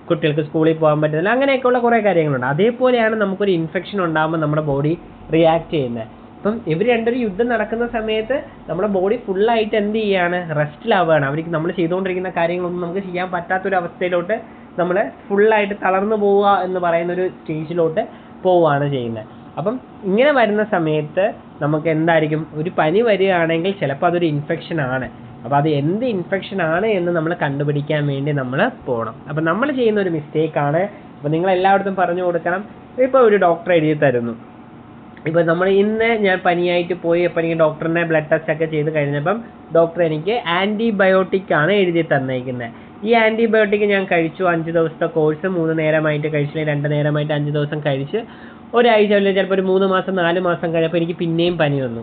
കുട്ടികൾക്ക് സ്കൂളിൽ പോകാൻ പറ്റുന്നില്ല, അങ്ങനെയൊക്കെയുള്ള കുറേ കാര്യങ്ങളുണ്ട്. അതേപോലെയാണ് നമുക്കൊരു ഇൻഫെക്ഷൻ ഉണ്ടാകുമ്പോൾ നമ്മുടെ ബോഡി റിയാക്ട് ചെയ്യുന്നത്. അപ്പം ഇവർ രണ്ടൊരു യുദ്ധം നടക്കുന്ന സമയത്ത് നമ്മുടെ ബോഡി ഫുള്ളായിട്ട് എന്ത് ചെയ്യാണ്? റെസ്റ്റിലാവുകയാണ്. അവർക്ക് നമ്മൾ ചെയ്തുകൊണ്ടിരിക്കുന്ന കാര്യങ്ങളൊന്നും നമുക്ക് ചെയ്യാൻ പറ്റാത്തൊരവസ്ഥയിലോട്ട് നമ്മൾ ഫുള്ളായിട്ട് തളർന്നു പോവുക എന്ന് പറയുന്നൊരു സ്റ്റേജിലോട്ട് പോവുകയാണ് ചെയ്യുന്നത്. അപ്പം ഇങ്ങനെ വരുന്ന സമയത്ത് നമുക്ക് എന്തായിരിക്കും? ഒരു പനി വരികയാണെങ്കിൽ ചിലപ്പോൾ അതൊരു ഇൻഫെക്ഷൻ ആണ്. അപ്പോൾ അത് എന്ത് ഇൻഫെക്ഷൻ ആണ് എന്ന് നമ്മൾ കണ്ടുപിടിക്കാൻ വേണ്ടി നമ്മൾ പോകണം. അപ്പം നമ്മൾ ചെയ്യുന്ന ഒരു മിസ്റ്റേക്കാണ്. അപ്പോൾ നിങ്ങൾ എല്ലായിടത്തും പറഞ്ഞു കൊടുക്കണം. ഇപ്പോൾ ഒരു ഡോക്ടർ എഴുതി തരുന്നു. ഇപ്പോൾ നമ്മൾ ഇന്ന് ഞാൻ പനിയായിട്ട് പോയി, അപ്പോൾ എനിക്ക് ഡോക്ടറിനെ ബ്ലഡ് ടെസ്റ്റ് ഒക്കെ ചെയ്ത് കഴിഞ്ഞപ്പം ഡോക്ടർ എനിക്ക് ആൻറ്റിബയോട്ടിക് ആണ് എഴുതി തന്നേക്കുന്നത്. ഈ ആൻറ്റിബയോട്ടിക് ഞാൻ കഴിച്ചു. 5 ദിവസത്തെ കോഴ്സ് 3 നേരമായിട്ട് കഴിച്ചില്ല, 2 നേരമായിട്ട് 5 ദിവസം കഴിച്ച് ഒരാഴ്ച, അല്ലെങ്കിൽ ചിലപ്പോൾ ഒരു 3 മാസം 4 മാസം കഴിഞ്ഞപ്പോൾ എനിക്ക് പിന്നെയും പനി വന്നു.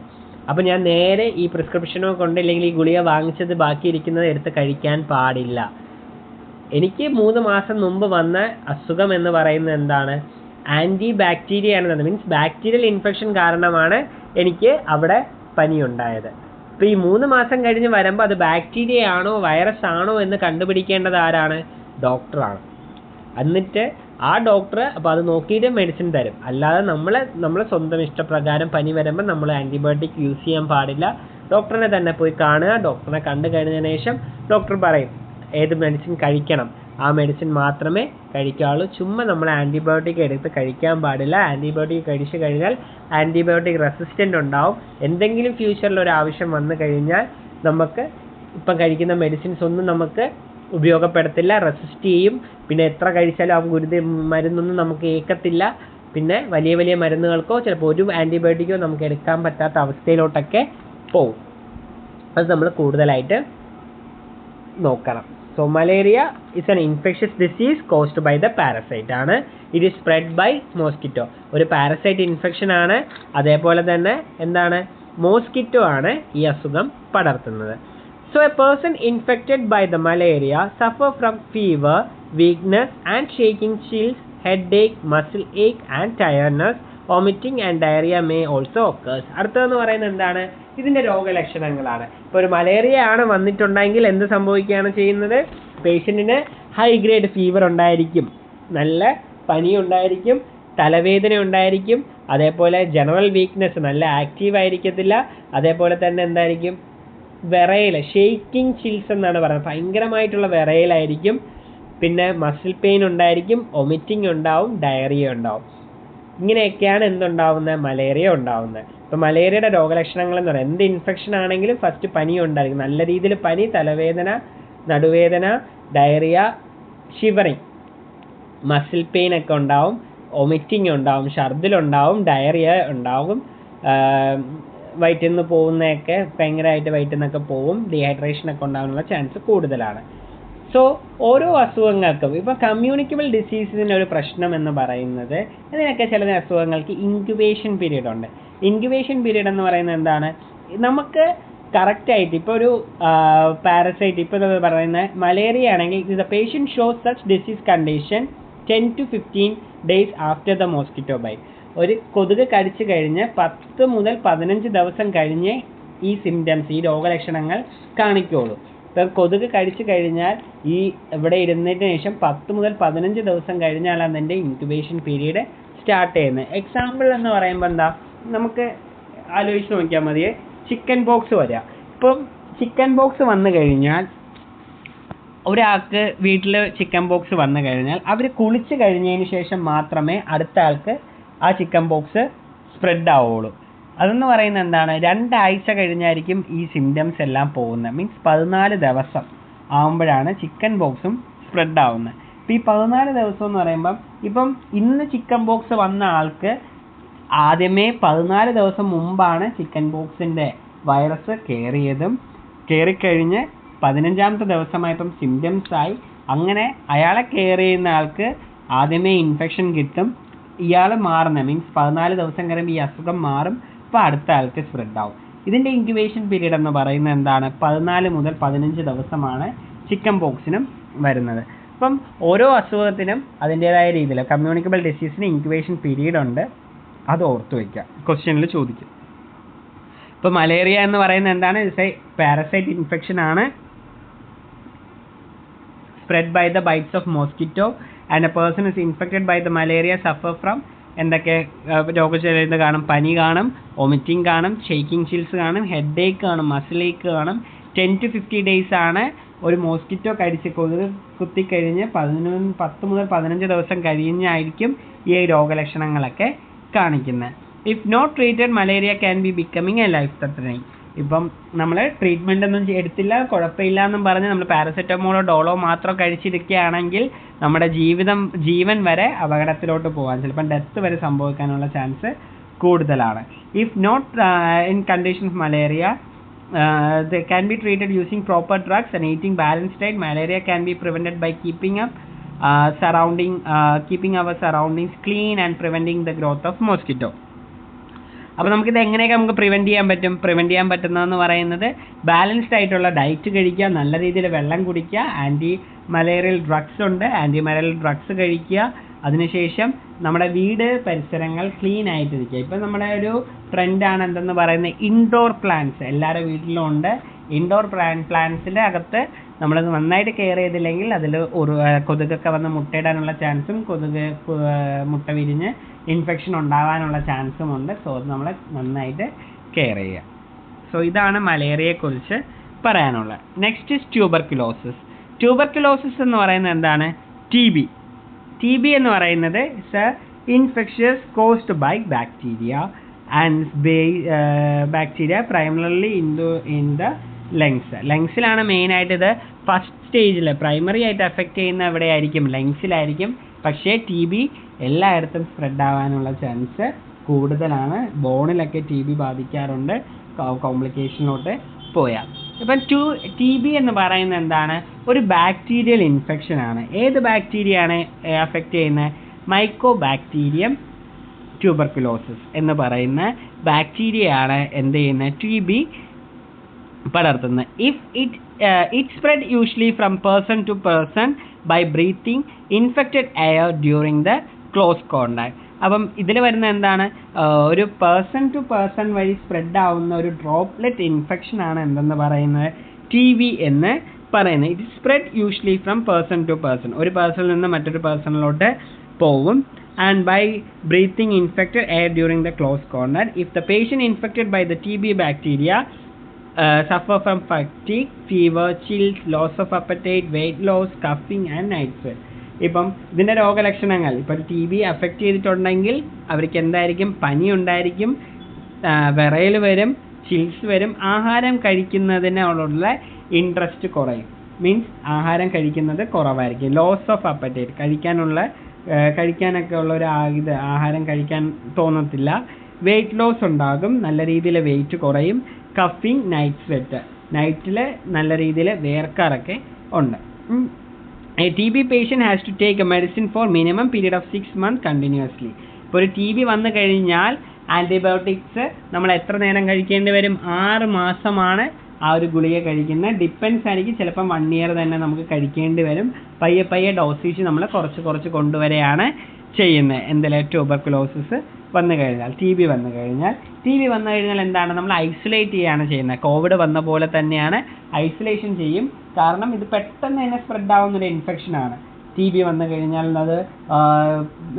അപ്പോൾ ഞാൻ നേരെ ഈ പ്രിസ്ക്രിപ്ഷനോ കൊണ്ട്, അല്ലെങ്കിൽ ഈ ഗുളിക വാങ്ങിച്ചത് ബാക്കിയിരിക്കുന്നത് എടുത്ത് കഴിക്കാൻ പാടില്ല. എനിക്ക് 3 മാസം മുമ്പ് വന്ന അസുഖം എന്ന് പറയുന്നത് എന്താണ്? ആൻറ്റി ബാക്ടീരിയ ആണെന്നാണ്. മീൻസ് ബാക്ടീരിയൽ ഇൻഫെക്ഷൻ കാരണമാണ് എനിക്ക് അവിടെ പനി ഉണ്ടായത്. അപ്പോൾ ഈ 3 മാസം കഴിഞ്ഞ് വരുമ്പോൾ അത് ബാക്ടീരിയ ആണോ വൈറസ് ആണോ എന്ന് കണ്ടുപിടിക്കേണ്ടത് ആരാണ്? ഡോക്ടറാണ്. എന്നിട്ട് ആ ഡോക്ടർ അപ്പോൾ അത് നോക്കിയിട്ട് മെഡിസിൻ തരും. അല്ലാതെ നമ്മളെ സ്വന്തം ഇഷ്ടപ്രകാരം പനി വരുമ്പോൾ നമ്മൾ ആൻറ്റിബയോട്ടിക് യൂസ് ചെയ്യാൻ പാടില്ല. ഡോക്ടറിനെ തന്നെ പോയി കാണുക. ഡോക്ടറിനെ കണ്ടു കഴിഞ്ഞതിന് ശേഷം ഡോക്ടർ പറയും ഏത് മെഡിസിൻ കഴിക്കണം, ആ മെഡിസിൻ മാത്രമേ കഴിക്കാവുള്ളൂ. ചുമ്മാ നമ്മൾ ആൻറ്റിബയോട്ടിക് എടുത്ത് കഴിക്കാൻ പാടില്ല. ആൻറ്റിബയോട്ടിക് കഴിച്ചു കഴിഞ്ഞാൽ ആൻറ്റിബയോട്ടിക് റെസിസ്റ്റൻ്റ് ഉണ്ടാവും. എന്തെങ്കിലും ഫ്യൂച്ചറിൽ ഒരു ആവശ്യം വന്നു കഴിഞ്ഞാൽ നമുക്ക് ഇപ്പം കഴിക്കുന്ന മെഡിസിൻസ് ഒന്നും നമുക്ക് ഉപയോഗപ്പെടുത്തില്ല, റെസിസ്റ്റ് ചെയ്യും. പിന്നെ എത്ര കഴിച്ചാലും ആ മരുന്നൊന്നും നമുക്ക് ഏക്കത്തില്ല. പിന്നെ വലിയ വലിയ മരുന്നുകൾക്കോ ചിലപ്പോൾ ഒരു ആൻറ്റിബയോട്ടിക്കോ നമുക്ക് എടുക്കാൻ പറ്റാത്ത അവസ്ഥയിലോട്ടൊക്കെ പോകും. അത് നമ്മൾ കൂടുതലായിട്ട് നോക്കണം. So malaria is an infectious disease caused by the parasite ആണ്. It is spread by mosquito. ഒരു പാരസൈറ്റ് ഇൻഫെക്ഷൻ ആണ്. അതേപോലെ തന്നെ എന്താണ്? മോസ്കിറ്റോ ആണ് ഈ അസുഖം പടർത്തുന്നത്. So a person infected by the malaria suffer from fever, weakness and shaking, chills, headache, muscle ache and tiredness. Vomiting and diarrhoea may also occurs. അടുത്തതെന്ന് പറയുന്നത് എന്താണ്? ഇതിൻ്റെ രോഗലക്ഷണങ്ങളാണ്. ഇപ്പോൾ ഒരു മലേറിയ ആണ് വന്നിട്ടുണ്ടെങ്കിൽ എന്ത് സംഭവിക്കുകയാണ് ചെയ്യുന്നത്? പേഷ്യൻറ്റിന് ഹൈ ഗ്രേഡ് ഫീവർ ഉണ്ടായിരിക്കും, നല്ല പനി ഉണ്ടായിരിക്കും, തലവേദന ഉണ്ടായിരിക്കും, അതേപോലെ ജനറൽ വീക്ക്നെസ്, നല്ല ആക്റ്റീവ് ആയിരിക്കത്തില്ല. അതേപോലെ തന്നെ എന്തായിരിക്കും? വിറയൽ, ഷെയ്ക്കിംഗ് ചിൽസ് എന്നാണ് പറയുന്നത്, ഭയങ്കരമായിട്ടുള്ള വിറയലായിരിക്കും. പിന്നെ മസിൽ പെയിൻ ഉണ്ടായിരിക്കും, വൊമിറ്റിംഗ് ഉണ്ടാവും, ഡയറിയ ഉണ്ടാവും. ഇങ്ങനെയൊക്കെയാണ് എന്തുണ്ടാവുന്നത്? മലേറിയ ഉണ്ടാവുന്നത്. ഇപ്പോൾ മലേറിയയുടെ രോഗലക്ഷണങ്ങൾ എന്ന് പറയുന്നത് എന്ത് ഇൻഫെക്ഷൻ ആണെങ്കിലും ഫസ്റ്റ് പനി ഉണ്ടായിരിക്കും, നല്ല രീതിയിൽ പനി, തലവേദന, നടുവേദന, ഡയറിയ, ഷിവറിങ്, മസിൽ പെയിൻ ഒക്കെ ഉണ്ടാവും. വൊമിറ്റിംഗ് ഉണ്ടാവും, ഛർദിലുണ്ടാവും, ഡയറിയ ഉണ്ടാവും, വയറ്റിൽ നിന്ന് പോകുന്നതൊക്കെ ഭയങ്കരമായിട്ട് വയറ്റിൽ നിന്നൊക്കെ പോവും, ഡീഹൈഡ്രേഷനൊക്കെ ഉണ്ടാകാനുള്ള ചാൻസ് കൂടുതലാണ്. സോ ഓരോ അസുഖങ്ങൾക്കും ഇപ്പോൾ കമ്മ്യൂണിക്കബിൾ ഡിസീസിൻ്റെ ഒരു പ്രശ്നം എന്ന് പറയുന്നത് ഇതിനൊക്കെ ചില അസുഖങ്ങൾക്ക് ഇൻക്യുബേഷൻ പീരീഡ് ഉണ്ട്. ഇൻക്യുബേഷൻ പീരീഡ് എന്ന് പറയുന്നത് എന്താണ്, നമുക്ക് കറക്റ്റായിട്ട് ഇപ്പോൾ ഒരു പാരസൈറ്റ് ഇപ്പോൾ പറയുന്ന മലേറിയ ആണെങ്കിൽ the patient shows such disease condition 10 to 15 days after the mosquito bite. ഒരു കൊതുക് കടിച്ചു കഴിഞ്ഞ് 10 മുതൽ 15 ദിവസം കഴിഞ്ഞ് ഈ സിംറ്റംസ്, ഈ രോഗലക്ഷണങ്ങൾ കാണിക്കുകയുള്ളൂ. ഇപ്പോൾ കൊതുക് കടിച്ചു കഴിഞ്ഞാൽ ഈ ഇവിടെ ഇരുന്നതിന് ശേഷം 10 മുതൽ 15 ദിവസം കഴിഞ്ഞാൽ അതിൻ്റെ ഇൻക്യുബേഷൻ പീരീഡ് സ്റ്റാർട്ട് ചെയ്യുന്നത്. എക്സാമ്പിൾ എന്ന് പറയുമ്പോൾ എന്താ, നമുക്ക് ആലോചിച്ച് നോക്കിയാൽ മതിയെ, ചിക്കൻ ബോക്സ് വരിക. ഇപ്പം ചിക്കൻ ബോക്സ് വന്നു കഴിഞ്ഞാൽ ഒരാൾക്ക് വീട്ടിൽ ചിക്കൻ ബോക്സ് വന്നു കഴിഞ്ഞാൽ അവർ കുളിച്ച് കഴിഞ്ഞതിന് ശേഷം മാത്രമേ അടുത്ത ആൾക്ക് ആ ചിക്കൻ ബോക്സ് സ്പ്രെഡ് ആവുള്ളൂ. അതെന്ന് പറയുന്നത് എന്താണ്, 2 ആഴ്ച കഴിഞ്ഞായിരിക്കും ഈ സിംറ്റംസ് എല്ലാം പോകുന്നത്. മീൻസ് 14 ദിവസം ആകുമ്പോഴാണ് ചിക്കൻ ബോക്സും സ്പ്രെഡ് ആവുന്നത്. ഇപ്പം ഈ 14 ദിവസം എന്ന് പറയുമ്പം ഇപ്പം ഇന്ന് ചിക്കൻ ബോക്സ് വന്ന ആൾക്ക് ആദ്യമേ 14 ദിവസം മുമ്പാണ് ചിക്കൻ ബോക്സിൻ്റെ വൈറസ് കയറിക്കഴിഞ്ഞ് 15ാമത്തെ ദിവസമായപ്പം സിംറ്റംസ് ആയി. അങ്ങനെ അയാളെ കെയർ ചെയ്യുന്ന ആൾക്ക് ആദ്യമേ ഇൻഫെക്ഷൻ കിട്ടും, ഇയാൾ മാറുന്നത് മീൻസ് 14 ദിവസം കഴിയുമ്പോൾ ഈ അസുഖം മാറും, അപ്പോൾ അടുത്ത ആൾക്ക് സ്പ്രെഡ് ആവും. ഇതിൻ്റെ ഇൻക്യുബേഷൻ പീരീഡ് എന്ന് പറയുന്നത് എന്താണ്, 14 മുതൽ 15 ദിവസമാണ് ചിക്കൻ ബോക്സിനും വരുന്നത്. അപ്പം ഓരോ അസുഖത്തിനും അതിൻ്റേതായ രീതിയിൽ കമ്മ്യൂണിക്കബിൾ ഡിസീസിന് ഇൻക്യുബേഷൻ പീരീഡ് ഉണ്ട്, അത് ഓർത്ത് വയ്ക്കുക, ക്വസ്റ്റ്യനിൽ ചോദിക്കും. ഇപ്പോൾ മലേറിയ എന്ന് പറയുന്നത് എന്താണ്, ഇറ്റ്സ് എ പാരസൈറ്റ് ഇൻഫെക്ഷൻ ആണ്, spread by the bites of mosquito, and a person is infected by the malaria suffer from എന്തൊക്കെ രോഗചര്യത കാണും, പനി കാണും, വൊമിറ്റിംഗ് കാണും, ഷേക്കിംഗ് ചിൽസ് കാണും, ഹെഡ് ഏക്ക് കാണും, മസിൽ ഏക്ക് കാണും. 10 to 50 days ആണ് ഒരു മോസ്കിറ്റോ കടിച്ച് കൊതുക് കുത്തിക്കഴിഞ്ഞ് 10 മുതൽ 15 ദിവസം കഴിഞ്ഞായിരിക്കും ഈ രോഗലക്ഷണങ്ങളൊക്കെ കാണിക്കുന്നത്. If not treated malaria can be becoming a life threatening. ഇപ്പം നമ്മൾ ട്രീറ്റ്മെൻ്റ് ഒന്നും എടുത്തില്ല, കുഴപ്പമില്ല എന്നും പറഞ്ഞ് നമ്മൾ പാരസെറ്റമോളോ ഡോളോ മാത്രം കഴിച്ചിരിക്കുകയാണെങ്കിൽ നമ്മുടെ ജീവൻ വരെ അപകടത്തിലോട്ട് പോകാൻ, ചിലപ്പം ഡെത്ത് വരെ സംഭവിക്കാനുള്ള ചാൻസ് കൂടുതലാണ്. If not in condition of malaria they can be treated using proper drugs and eating balanced diet. Malaria can be prevented by keeping our surroundings clean and preventing the growth of mosquito. അപ്പോൾ നമുക്കിത് എങ്ങനെയൊക്കെ നമുക്ക് prevent ചെയ്യാൻ പറ്റുന്നതെന്ന് പറയുന്നത് balanced ആയിട്ടുള്ള diet കഴിക്കുക, നല്ല രീതിയിൽ വെള്ളം കുടിക്കുക, ആൻറ്റി മലേറിയൽ ഡ്രഗ്സ് ഉണ്ട്, ആൻറ്റി മലേറിയൽ ഡ്രഗ്സ് കഴിക്കുക. അതിനുശേഷം നമ്മുടെ വീട് പരിസരങ്ങൾ ക്ലീൻ ആയിട്ടിരിക്കുക. ഇപ്പം നമ്മുടെ ഒരു ട്രെൻഡാണ് എന്തെന്ന് പറയുന്നത്, ഇൻഡോർ പ്ലാന്റ്സ് എല്ലാവരുടെ വീട്ടിലും ഉണ്ട്. ഇൻഡോർ പ്ലാന്റ്സിൻ്റെ അകത്ത് നമ്മളത് നന്നായിട്ട് കെയർ ചെയ്തില്ലെങ്കിൽ അതിൽ കൊതുകൊക്കെ വന്ന് മുട്ടയിടാനുള്ള ചാൻസും കൊതുക് മുട്ട വിരിഞ്ഞ് ഇൻഫെക്ഷൻ ഉണ്ടാകാനുള്ള ചാൻസും ഉണ്ട്. സോ അത് നമ്മൾ നന്നായിട്ട് കെയർ ചെയ്യുക. സോ ഇതാണ് മലേറിയയെക്കുറിച്ച് പറയാനുള്ളത്. Next is tuberculosis. ട്യൂബർക്യുലോസിസ് എന്ന് പറയുന്നത് എന്താണ്, ടി ബി എന്ന് പറയുന്നത് it's a infectious caused by bacteria and bacteria primarily in the ലങ്സിലാണ് മെയിനായിട്ട് ഇത് ഫസ്റ്റ് സ്റ്റേജിൽ പ്രൈമറി ആയിട്ട് എഫക്റ്റ് ചെയ്യുന്ന എവിടെയായിരിക്കും, ലങ്സിലായിരിക്കും. പക്ഷേ ടി ബി എല്ലായിടത്തും സ്പ്രെഡ് ആവാനുള്ള ചാൻസ് കൂടുതലാണ്. ബോണിലൊക്കെ ടി ബി ബാധിക്കാറുണ്ട് കോംപ്ലിക്കേഷനിലോട്ട് പോയാൽ. ഇപ്പം ടി ബി എന്ന് പറയുന്നത് എന്താണ്, ഒരു ബാക്ടീരിയൽ ഇൻഫെക്ഷൻ ആണ്. ഏത് ബാക്ടീരിയയാണ് അഫക്റ്റ് ചെയ്യുന്നത്, മൈക്കോബാക്ടീരിയം ട്യൂബർക്യുലോസിസ് എന്ന് പറയുന്ന ബാക്ടീരിയയാണ് എന്ത് ചെയ്യുന്നത്, ടി ബി പടർത്തുന്നത്. If it spread usually from person to person by breathing infected air during the close contact. അപ്പം ഇതിൽ വരുന്ന എന്താണ്, ഒരു പേഴ്സൺ ടു പേഴ്സൺ വഴി സ്പ്രെഡ് ആവുന്ന ഒരു ഡ്രോപ്ലെറ്റ് ഇൻഫെക്ഷൻ ആണ് എന്തെന്ന് പറയുന്നത്, ടി ബി എന്ന് പറയുന്നത്. It spread usually from person to person, ഒരു പേഴ്സണിൽ നിന്ന് മറ്റൊരു പേഴ്സണിലോട്ട് പോവും. And by breathing infected air during the close contact. If the patient infected by the T B bacteria suffer from fatigue, fever, chills, loss of appetite, weight loss, coughing and night sweat. ഇപ്പം ഇതിൻ്റെ രോഗലക്ഷണങ്ങൾ, ഇപ്പം T B affect ചെയ്തിട്ടുണ്ടെങ്കിൽ അവർക്ക് എന്തായിരിക്കും, പനി ഉണ്ടായിരിക്കും, വിറയൽ വരും, ചിൽസ് വരും, ആഹാരം കഴിക്കുന്നതിനുള്ള ഇൻട്രസ്റ്റ് കുറയും. മീൻസ് ആഹാരം കഴിക്കുന്നത് കുറവായിരിക്കും. ലോസ് ഓഫ് അപ്പറ്റൈറ്റ്, കഴിക്കാനുള്ള കഴിക്കാനൊക്കെ ഉള്ള ഒരു ആഹാരം കഴിക്കാൻ തോന്നത്തില്ല. വെയിറ്റ് ലോസ് ഉണ്ടാകും, നല്ല രീതിയിൽ വെയിറ്റ് കുറയും. കഫിങ്, നൈറ്റ് സ്വെറ്റ്, നൈറ്റിൽ നല്ല രീതിയിൽ വേർക്കാറൊക്കെ ഉണ്ട്. A TB patient has to take a medicine for minimum period of 6 months continuously. ഇപ്പോൾ ഒരു TB വന്നു കഴിഞ്ഞാൽ ആൻറ്റിബയോട്ടിക്സ് നമ്മൾ എത്ര നേരം കഴിക്കേണ്ടി വരും? 6 മാസമാണ് ആ ഒരു ഗുളിക കഴിക്കുന്നത്. ഡിപ്പെൻസ് ആയിരിക്കും, ചിലപ്പം 1 year തന്നെ നമുക്ക് കഴിക്കേണ്ടി വരും. പയ്യെ ഡോസേജ് നമ്മൾ കുറച്ച് കൊണ്ടുവരികയാണ് ചെയ്യുന്നത്. എന്തെങ്കിലും ട്യൂബർക്കുലോസിസ് വന്നു കഴിഞ്ഞാൽ, TB വന്നു കഴിഞ്ഞാൽ എന്താണ്, നമ്മൾ ഐസൊലേറ്റ് ചെയ്യുകയാണ് ചെയ്യുന്നത്. കോവിഡ് വന്ന പോലെ തന്നെയാണ്, ഐസൊലേഷൻ ചെയ്യും. കാരണം ഇത് പെട്ടെന്ന് തന്നെ സ്പ്രെഡ് ആവുന്നൊരു ഇൻഫെക്ഷനാണ്. TB വന്നു കഴിഞ്ഞാൽ അത്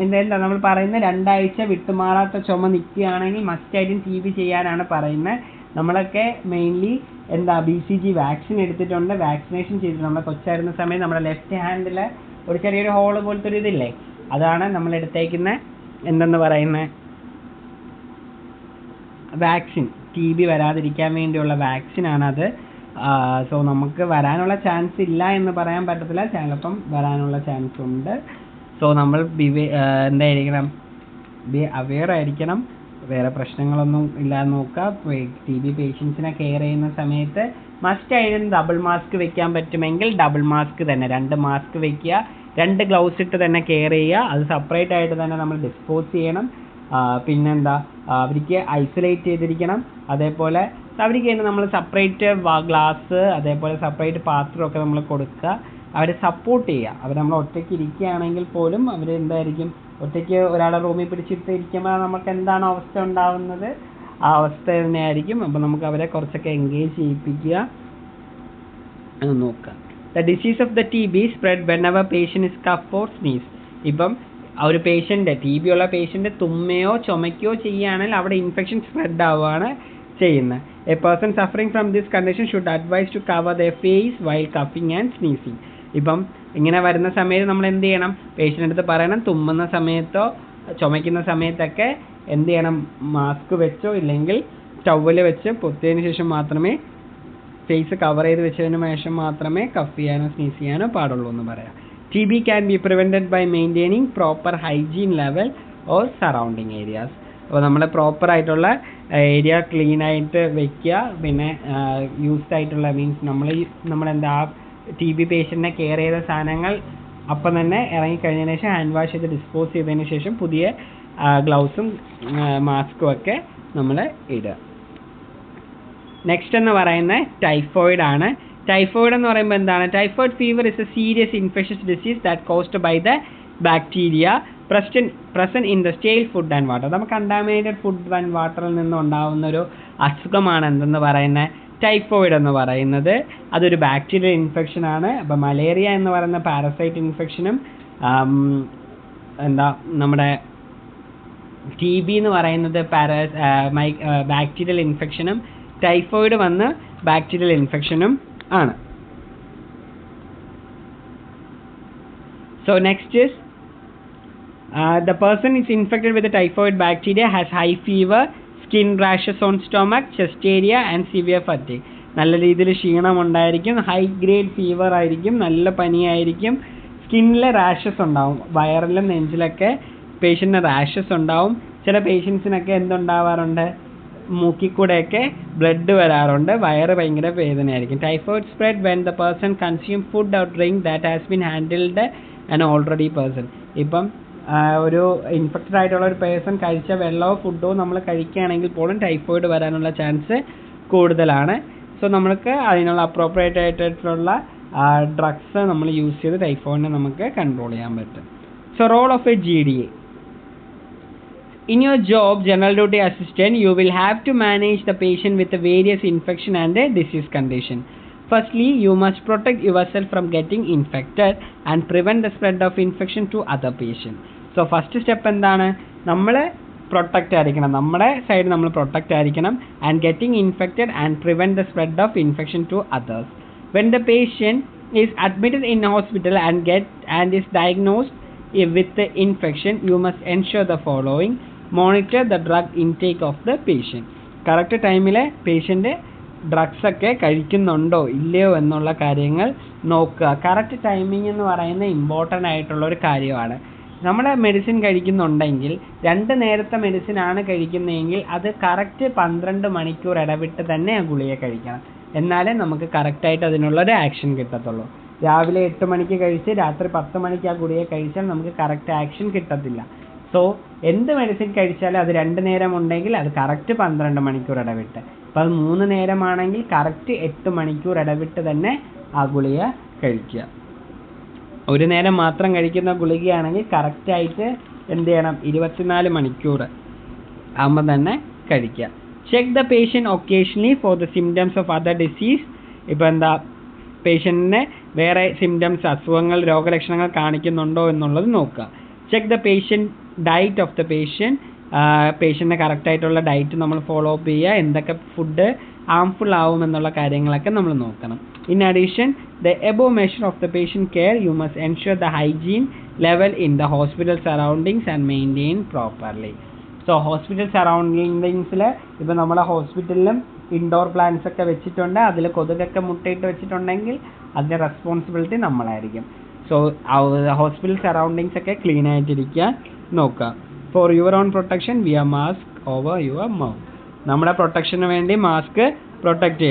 എന്താ നമ്മൾ പറയുന്നത്, 2 ആഴ്ച വിട്ടുമാറാത്ത ചുമ നിൽക്കുകയാണെങ്കിൽ മസ്റ്റായിട്ടും TB ചെയ്യാനാണ് പറയുന്നത്. നമ്മളൊക്കെ മെയിൻലി BCG വാക്സിൻ എടുത്തിട്ടുണ്ട്, വാക്സിനേഷൻ ചെയ്തിട്ടുണ്ട്. നമ്മുടെ കൊച്ചായിരുന്ന സമയം നമ്മുടെ ലെഫ്റ്റ് ഹാൻഡിൽ ഒരു ചെറിയൊരു ഹോള് പോലത്തെ ഒരു ഇതില്ലേ, അതാണ് നമ്മൾ എടുത്തേക്കുന്ന വാക്സിൻ. TB വരാതിരിക്കാൻ വേണ്ടിയുള്ള വാക്സിനാണത്. സോ നമുക്ക് വരാനുള്ള ചാൻസ് ഇല്ല എന്ന് പറയാൻ പറ്റത്തില്ല, ചിലപ്പം വരാനുള്ള ചാൻസ് ഉണ്ട്. സോ നമ്മൾ എന്തായിരിക്കണം, അവെയർ ആയിരിക്കണം, വേറെ പ്രശ്നങ്ങളൊന്നും ഇല്ലാതെ നോക്കുക. TB പേഷ്യൻസിനെ കെയർ ചെയ്യുന്ന സമയത്ത് മസ്റ്റായിട്ടും ഡബിൾ മാസ്ക് വെക്കാൻ പറ്റുമെങ്കിൽ ഡബിൾ മാസ്ക് തന്നെ, 2 മാസ്ക് വെക്കുക, 2 ഗ്ലൗസ് ഇട്ട് തന്നെ കെയർ ചെയ്യുക. അത് സെപ്പറേറ്റ് ആയിട്ട് തന്നെ നമ്മൾ ഡിസ്പോസ് ചെയ്യണം. പിന്നെന്താ, അവർക്ക് ഐസൊലേറ്റ് ചെയ്തിരിക്കണം. അതേപോലെ അവർക്ക് തന്നെ നമ്മൾ സെപ്പറേറ്റ് ഗ്ലാസ്, അതേപോലെ സെപ്പറേറ്റ് പാത്രമൊക്കെ നമ്മൾ കൊടുക്കുക. അവരെ സപ്പോർട്ട് ചെയ്യുക. അവർ നമ്മൾ ഒറ്റയ്ക്ക് ഇരിക്കുകയാണെങ്കിൽ പോലും അവർ എന്തായിരിക്കും, ഒറ്റയ്ക്ക് ഒരാളെ റൂമിൽ പിടിച്ചിട്ട് ഇരിക്കുമ്പോൾ നമുക്ക് എന്താണ് അവസ്ഥ ഉണ്ടാവുന്നത്, ആ അവസ്ഥ തന്നെയായിരിക്കും. അപ്പോൾ നമുക്ക് അവരെ കുറച്ചൊക്കെ എൻഗേജ് ചെയ്യിപ്പിക്കുക എന്ന് നോക്കുക. The disease of the TB spread whenever patient is cough or sneeze. ഇപ്പം ആ ഒരു പേഷ്യൻ്റ്, TB ഉള്ള പേഷ്യൻ്റ് തുമ്മയോ ചുമയ്ക്കോ ചെയ്യുകയാണെങ്കിൽ അവിടെ ഇൻഫെക്ഷൻ സ്പ്രെഡ് ആവുകയാണ് ചെയ്യുന്നത്. A person suffering from this condition should advise to cover their face while coughing and sneezing. ഇപ്പം ഇങ്ങനെ വരുന്ന സമയത്ത് നമ്മൾ എന്ത് ചെയ്യണം, പേഷ്യൻ്റെ അടുത്ത് പറയണം, തുമ്മുന്ന സമയത്തോ ചുമയ്ക്കുന്ന സമയത്തൊക്കെ എന്ത് ചെയ്യണം, മാസ്ക് വെച്ചോ ഇല്ലെങ്കിൽ ടവല് വെച്ച് പൊത്തിയതിന് ശേഷം മാത്രമേ, ഫേസ് കവർ ചെയ്ത് വെച്ചതിന് ശേഷം മാത്രമേ കഫ് ചെയ്യാനോ സ്നീസ് ചെയ്യാനോ പാടുള്ളൂ എന്ന് പറയാം. TB can be prevented by maintaining proper hygiene level or surrounding areas. അപ്പോൾ നമ്മൾ പ്രോപ്പർ ആയിട്ടുള്ള ഏരിയ ക്ലീൻ ആയിട്ട് വെക്കുക. പിന്നെ യൂസ്ഡ് ആയിട്ടുള്ള മീൻസ് നമ്മളെന്താ TB പേഷ്യൻറ്റിനെ കെയർ ചെയ്ത സാധനങ്ങൾ അപ്പം തന്നെ ഇറങ്ങിക്കഴിഞ്ഞതിന് ശേഷം ഹാൻഡ് വാഷ് ചെയ്ത് ഡിസ്പോസ് ചെയ്തതിന് ശേഷം പുതിയ ഗ്ലൗസും മാസ്കും ഒക്കെ നമ്മൾ ഇടുക. നെക്സ്റ്റ് എന്ന് പറയുന്നത് ടൈഫോയിഡ് ആണ്. ടൈഫോയിഡ് എന്ന് പറയുമ്പോൾ എന്താണ്, typhoid fever is a serious infectious disease that caused by the bacteria present in the stale food and water. നമുക്ക് കണ്ടാമിനേറ്റഡ് ഫുഡ് ആൻഡ് വാട്ടറിൽ നിന്ന് ഉണ്ടാകുന്ന ഒരു അസുഖമാണ് എന്തെന്ന് പറയുന്നത്, ടൈഫോയിഡ് എന്ന് പറയുന്നത്. അതൊരു ബാക്ടീരിയൽ ഇൻഫെക്ഷൻ ആണ്. അപ്പോൾ മലേറിയ എന്ന് പറയുന്ന പാരസൈറ്റ് ഇൻഫെക്ഷനും നമ്മുടെ TB എന്ന് പറയുന്നത് ബാക്ടീരിയൽ ഇൻഫെക്ഷനും, ടൈഫോയിഡ് വന്ന് ബാക്ടീരിയൽ ഇൻഫെക്ഷനും ആണ്. So next is the person is infected with the typhoid bacteria has high fever, skin rashes on stomach, chest area and severe fatigue. നല്ല രീതിയിൽ ക്ഷീണം ഉണ്ടായിരിക്കും, ഹൈ ഗ്രേഡ് ഫീവർ ആയിരിക്കും, നല്ല പനിയായിരിക്കും, സ്കിന്നിൽ റാഷസ് ഉണ്ടാവും, വയറിലും നെഞ്ചിലൊക്കെ പേഷ്യൻറ്റിന് റാഷസ് ഉണ്ടാവും. ചില പേഷ്യൻസിനൊക്കെ എന്തുണ്ടാവാറുണ്ട്, മൂക്കിൽ കൂടെയൊക്കെ ബ്ലഡ് വരാറുണ്ട്, വയറ് ഭയങ്കര വേദനയായിരിക്കും. Typhoid spread when the person consume food or drink that has been handled an already person. ഇപ്പം ഒരു ഇൻഫെക്റ്റഡ് ആയിട്ടുള്ള ഒരു പേഴ്സൺ കഴിച്ച വെള്ളമോ ഫുഡോ നമ്മൾ കഴിക്കുകയാണെങ്കിൽ പോലും ടൈഫോയിഡ് വരാനുള്ള ചാൻസ് കൂടുതലാണ്. സോ നമ്മൾക്ക് അതിനുള്ള അപ്രോപ്രിയേറ്റ് ആയിട്ടുള്ള ഡ്രഗ്സ് നമ്മൾ യൂസ് ചെയ്ത് ടൈഫോയിഡിനെ നമുക്ക് കൺട്രോൾ ചെയ്യാൻ പറ്റും. So role of a GDA. In your job, general duty assistant, you will have to manage the patient with the various infection and disease condition. Firstly, you must protect yourself from getting infected and prevent the spread of infection to other patients. So first step എന്താണ്, നമ്മൾ protect ആയിരിക്കണം, നമ്മുടെ side നമ്മൾ protect ആയിരിക്കണം, and getting infected and prevent the spread of infection to others. When the patient is admitted in hospital and is diagnosed with the infection, you must ensure the following. Monitor the drug intake of the patient. Correct ടൈമിൽ patient drugs ഒക്കെ കഴിക്കുന്നുണ്ടോ ഇല്ലയോ എന്നുള്ള കാര്യങ്ങൾ നോക്കുക. Correct timing എന്ന് പറയുന്നത് important ആയിട്ടുള്ളൊരു കാര്യമാണ്. നമ്മൾ മെഡിസിൻ കഴിക്കുന്നുണ്ടെങ്കിൽ 2 നേരത്തെ മെഡിസിൻ ആണ് കഴിക്കുന്നതെങ്കിൽ അത് കറക്റ്റ് 12 മണിക്കൂർ ഇടവിട്ട് തന്നെ ആ ഗുളിക കഴിക്കണം. എന്നാലേ നമുക്ക് കറക്റ്റായിട്ട് അതിനുള്ളൊരു ആക്ഷൻ കിട്ടത്തുള്ളൂ. രാവിലെ 8 മണിക്ക് കഴിച്ച് രാത്രി 10 മണിക്ക് ആ ഗുളിക കഴിച്ചാൽ നമുക്ക് കറക്റ്റ് ആക്ഷൻ കിട്ടത്തില്ല. സോ എന്ത് മെഡിസിൻ കഴിച്ചാലും അത് 2 നേരം ഉണ്ടെങ്കിൽ അത് കറക്റ്റ് 12 മണിക്കൂർ ഇടവിട്ട്. അപ്പോൾ അത് 3 നേരമാണെങ്കിൽ കറക്റ്റ് 8 മണിക്കൂർ ഇടവിട്ട് തന്നെ ആ ഗുളിക കഴിക്കുക. 1 നേരം മാത്രം കഴിക്കുന്ന ഗുളികയാണെങ്കിൽ കറക്റ്റായിട്ട് എന്ത് ചെയ്യണം, 24 മണിക്കൂർ ആകുമ്പോൾ തന്നെ കഴിക്കുക. Check the patient occasionally for the symptoms of other disease. ഇപ്പോൾ എന്താ പേഷ്യൻറ്റിന് വേറെ സിംറ്റംസ്, അസുഖങ്ങൾ, രോഗലക്ഷണങ്ങൾ കാണിക്കുന്നുണ്ടോ എന്നുള്ളത് നോക്കുക. Check the patient diet of the പേഷ്യൻറ്റിന് കറക്റ്റായിട്ടുള്ള ഡയറ്റ് നമ്മൾ ഫോളോ അപ്പ് ചെയ്യുക. എന്തൊക്കെ ഫുഡ് ഹാംഫുൾ ആവുമെന്നുള്ള കാര്യങ്ങളൊക്കെ നമ്മൾ നോക്കണം. In addition, the above measure of the patient care, you must ensure the hygiene level in the hospital surroundings and maintain properly. So hospital surroundings ഇപ്പോൾ നമ്മളെ ഹോസ്പിറ്റലിലും ഇൻഡോർ പ്ലാന്റ്സ് ഒക്കെ വെച്ചിട്ടുണ്ട്, അതിൽ കൊതുകൊക്കെ മുട്ടയിട്ട് വെച്ചിട്ടുണ്ടെങ്കിൽ അതിൻ്റെ റെസ്പോൺസിബിലിറ്റി നമ്മളായിരിക്കും. സോ ഹോസ്പിറ്റൽ സറൗണ്ടിങ്സ് ഒക്കെ ക്ലീൻ ആയിട്ടിരിക്കാൻ നോക്കുക. For your own protection wear mask over your mouth. നമ്മുടെ പ്രൊട്ടക്ഷന് വേണ്ടി മാസ്ക് പ്രൊട്ടക്റ്റ് ചെയ്യുക.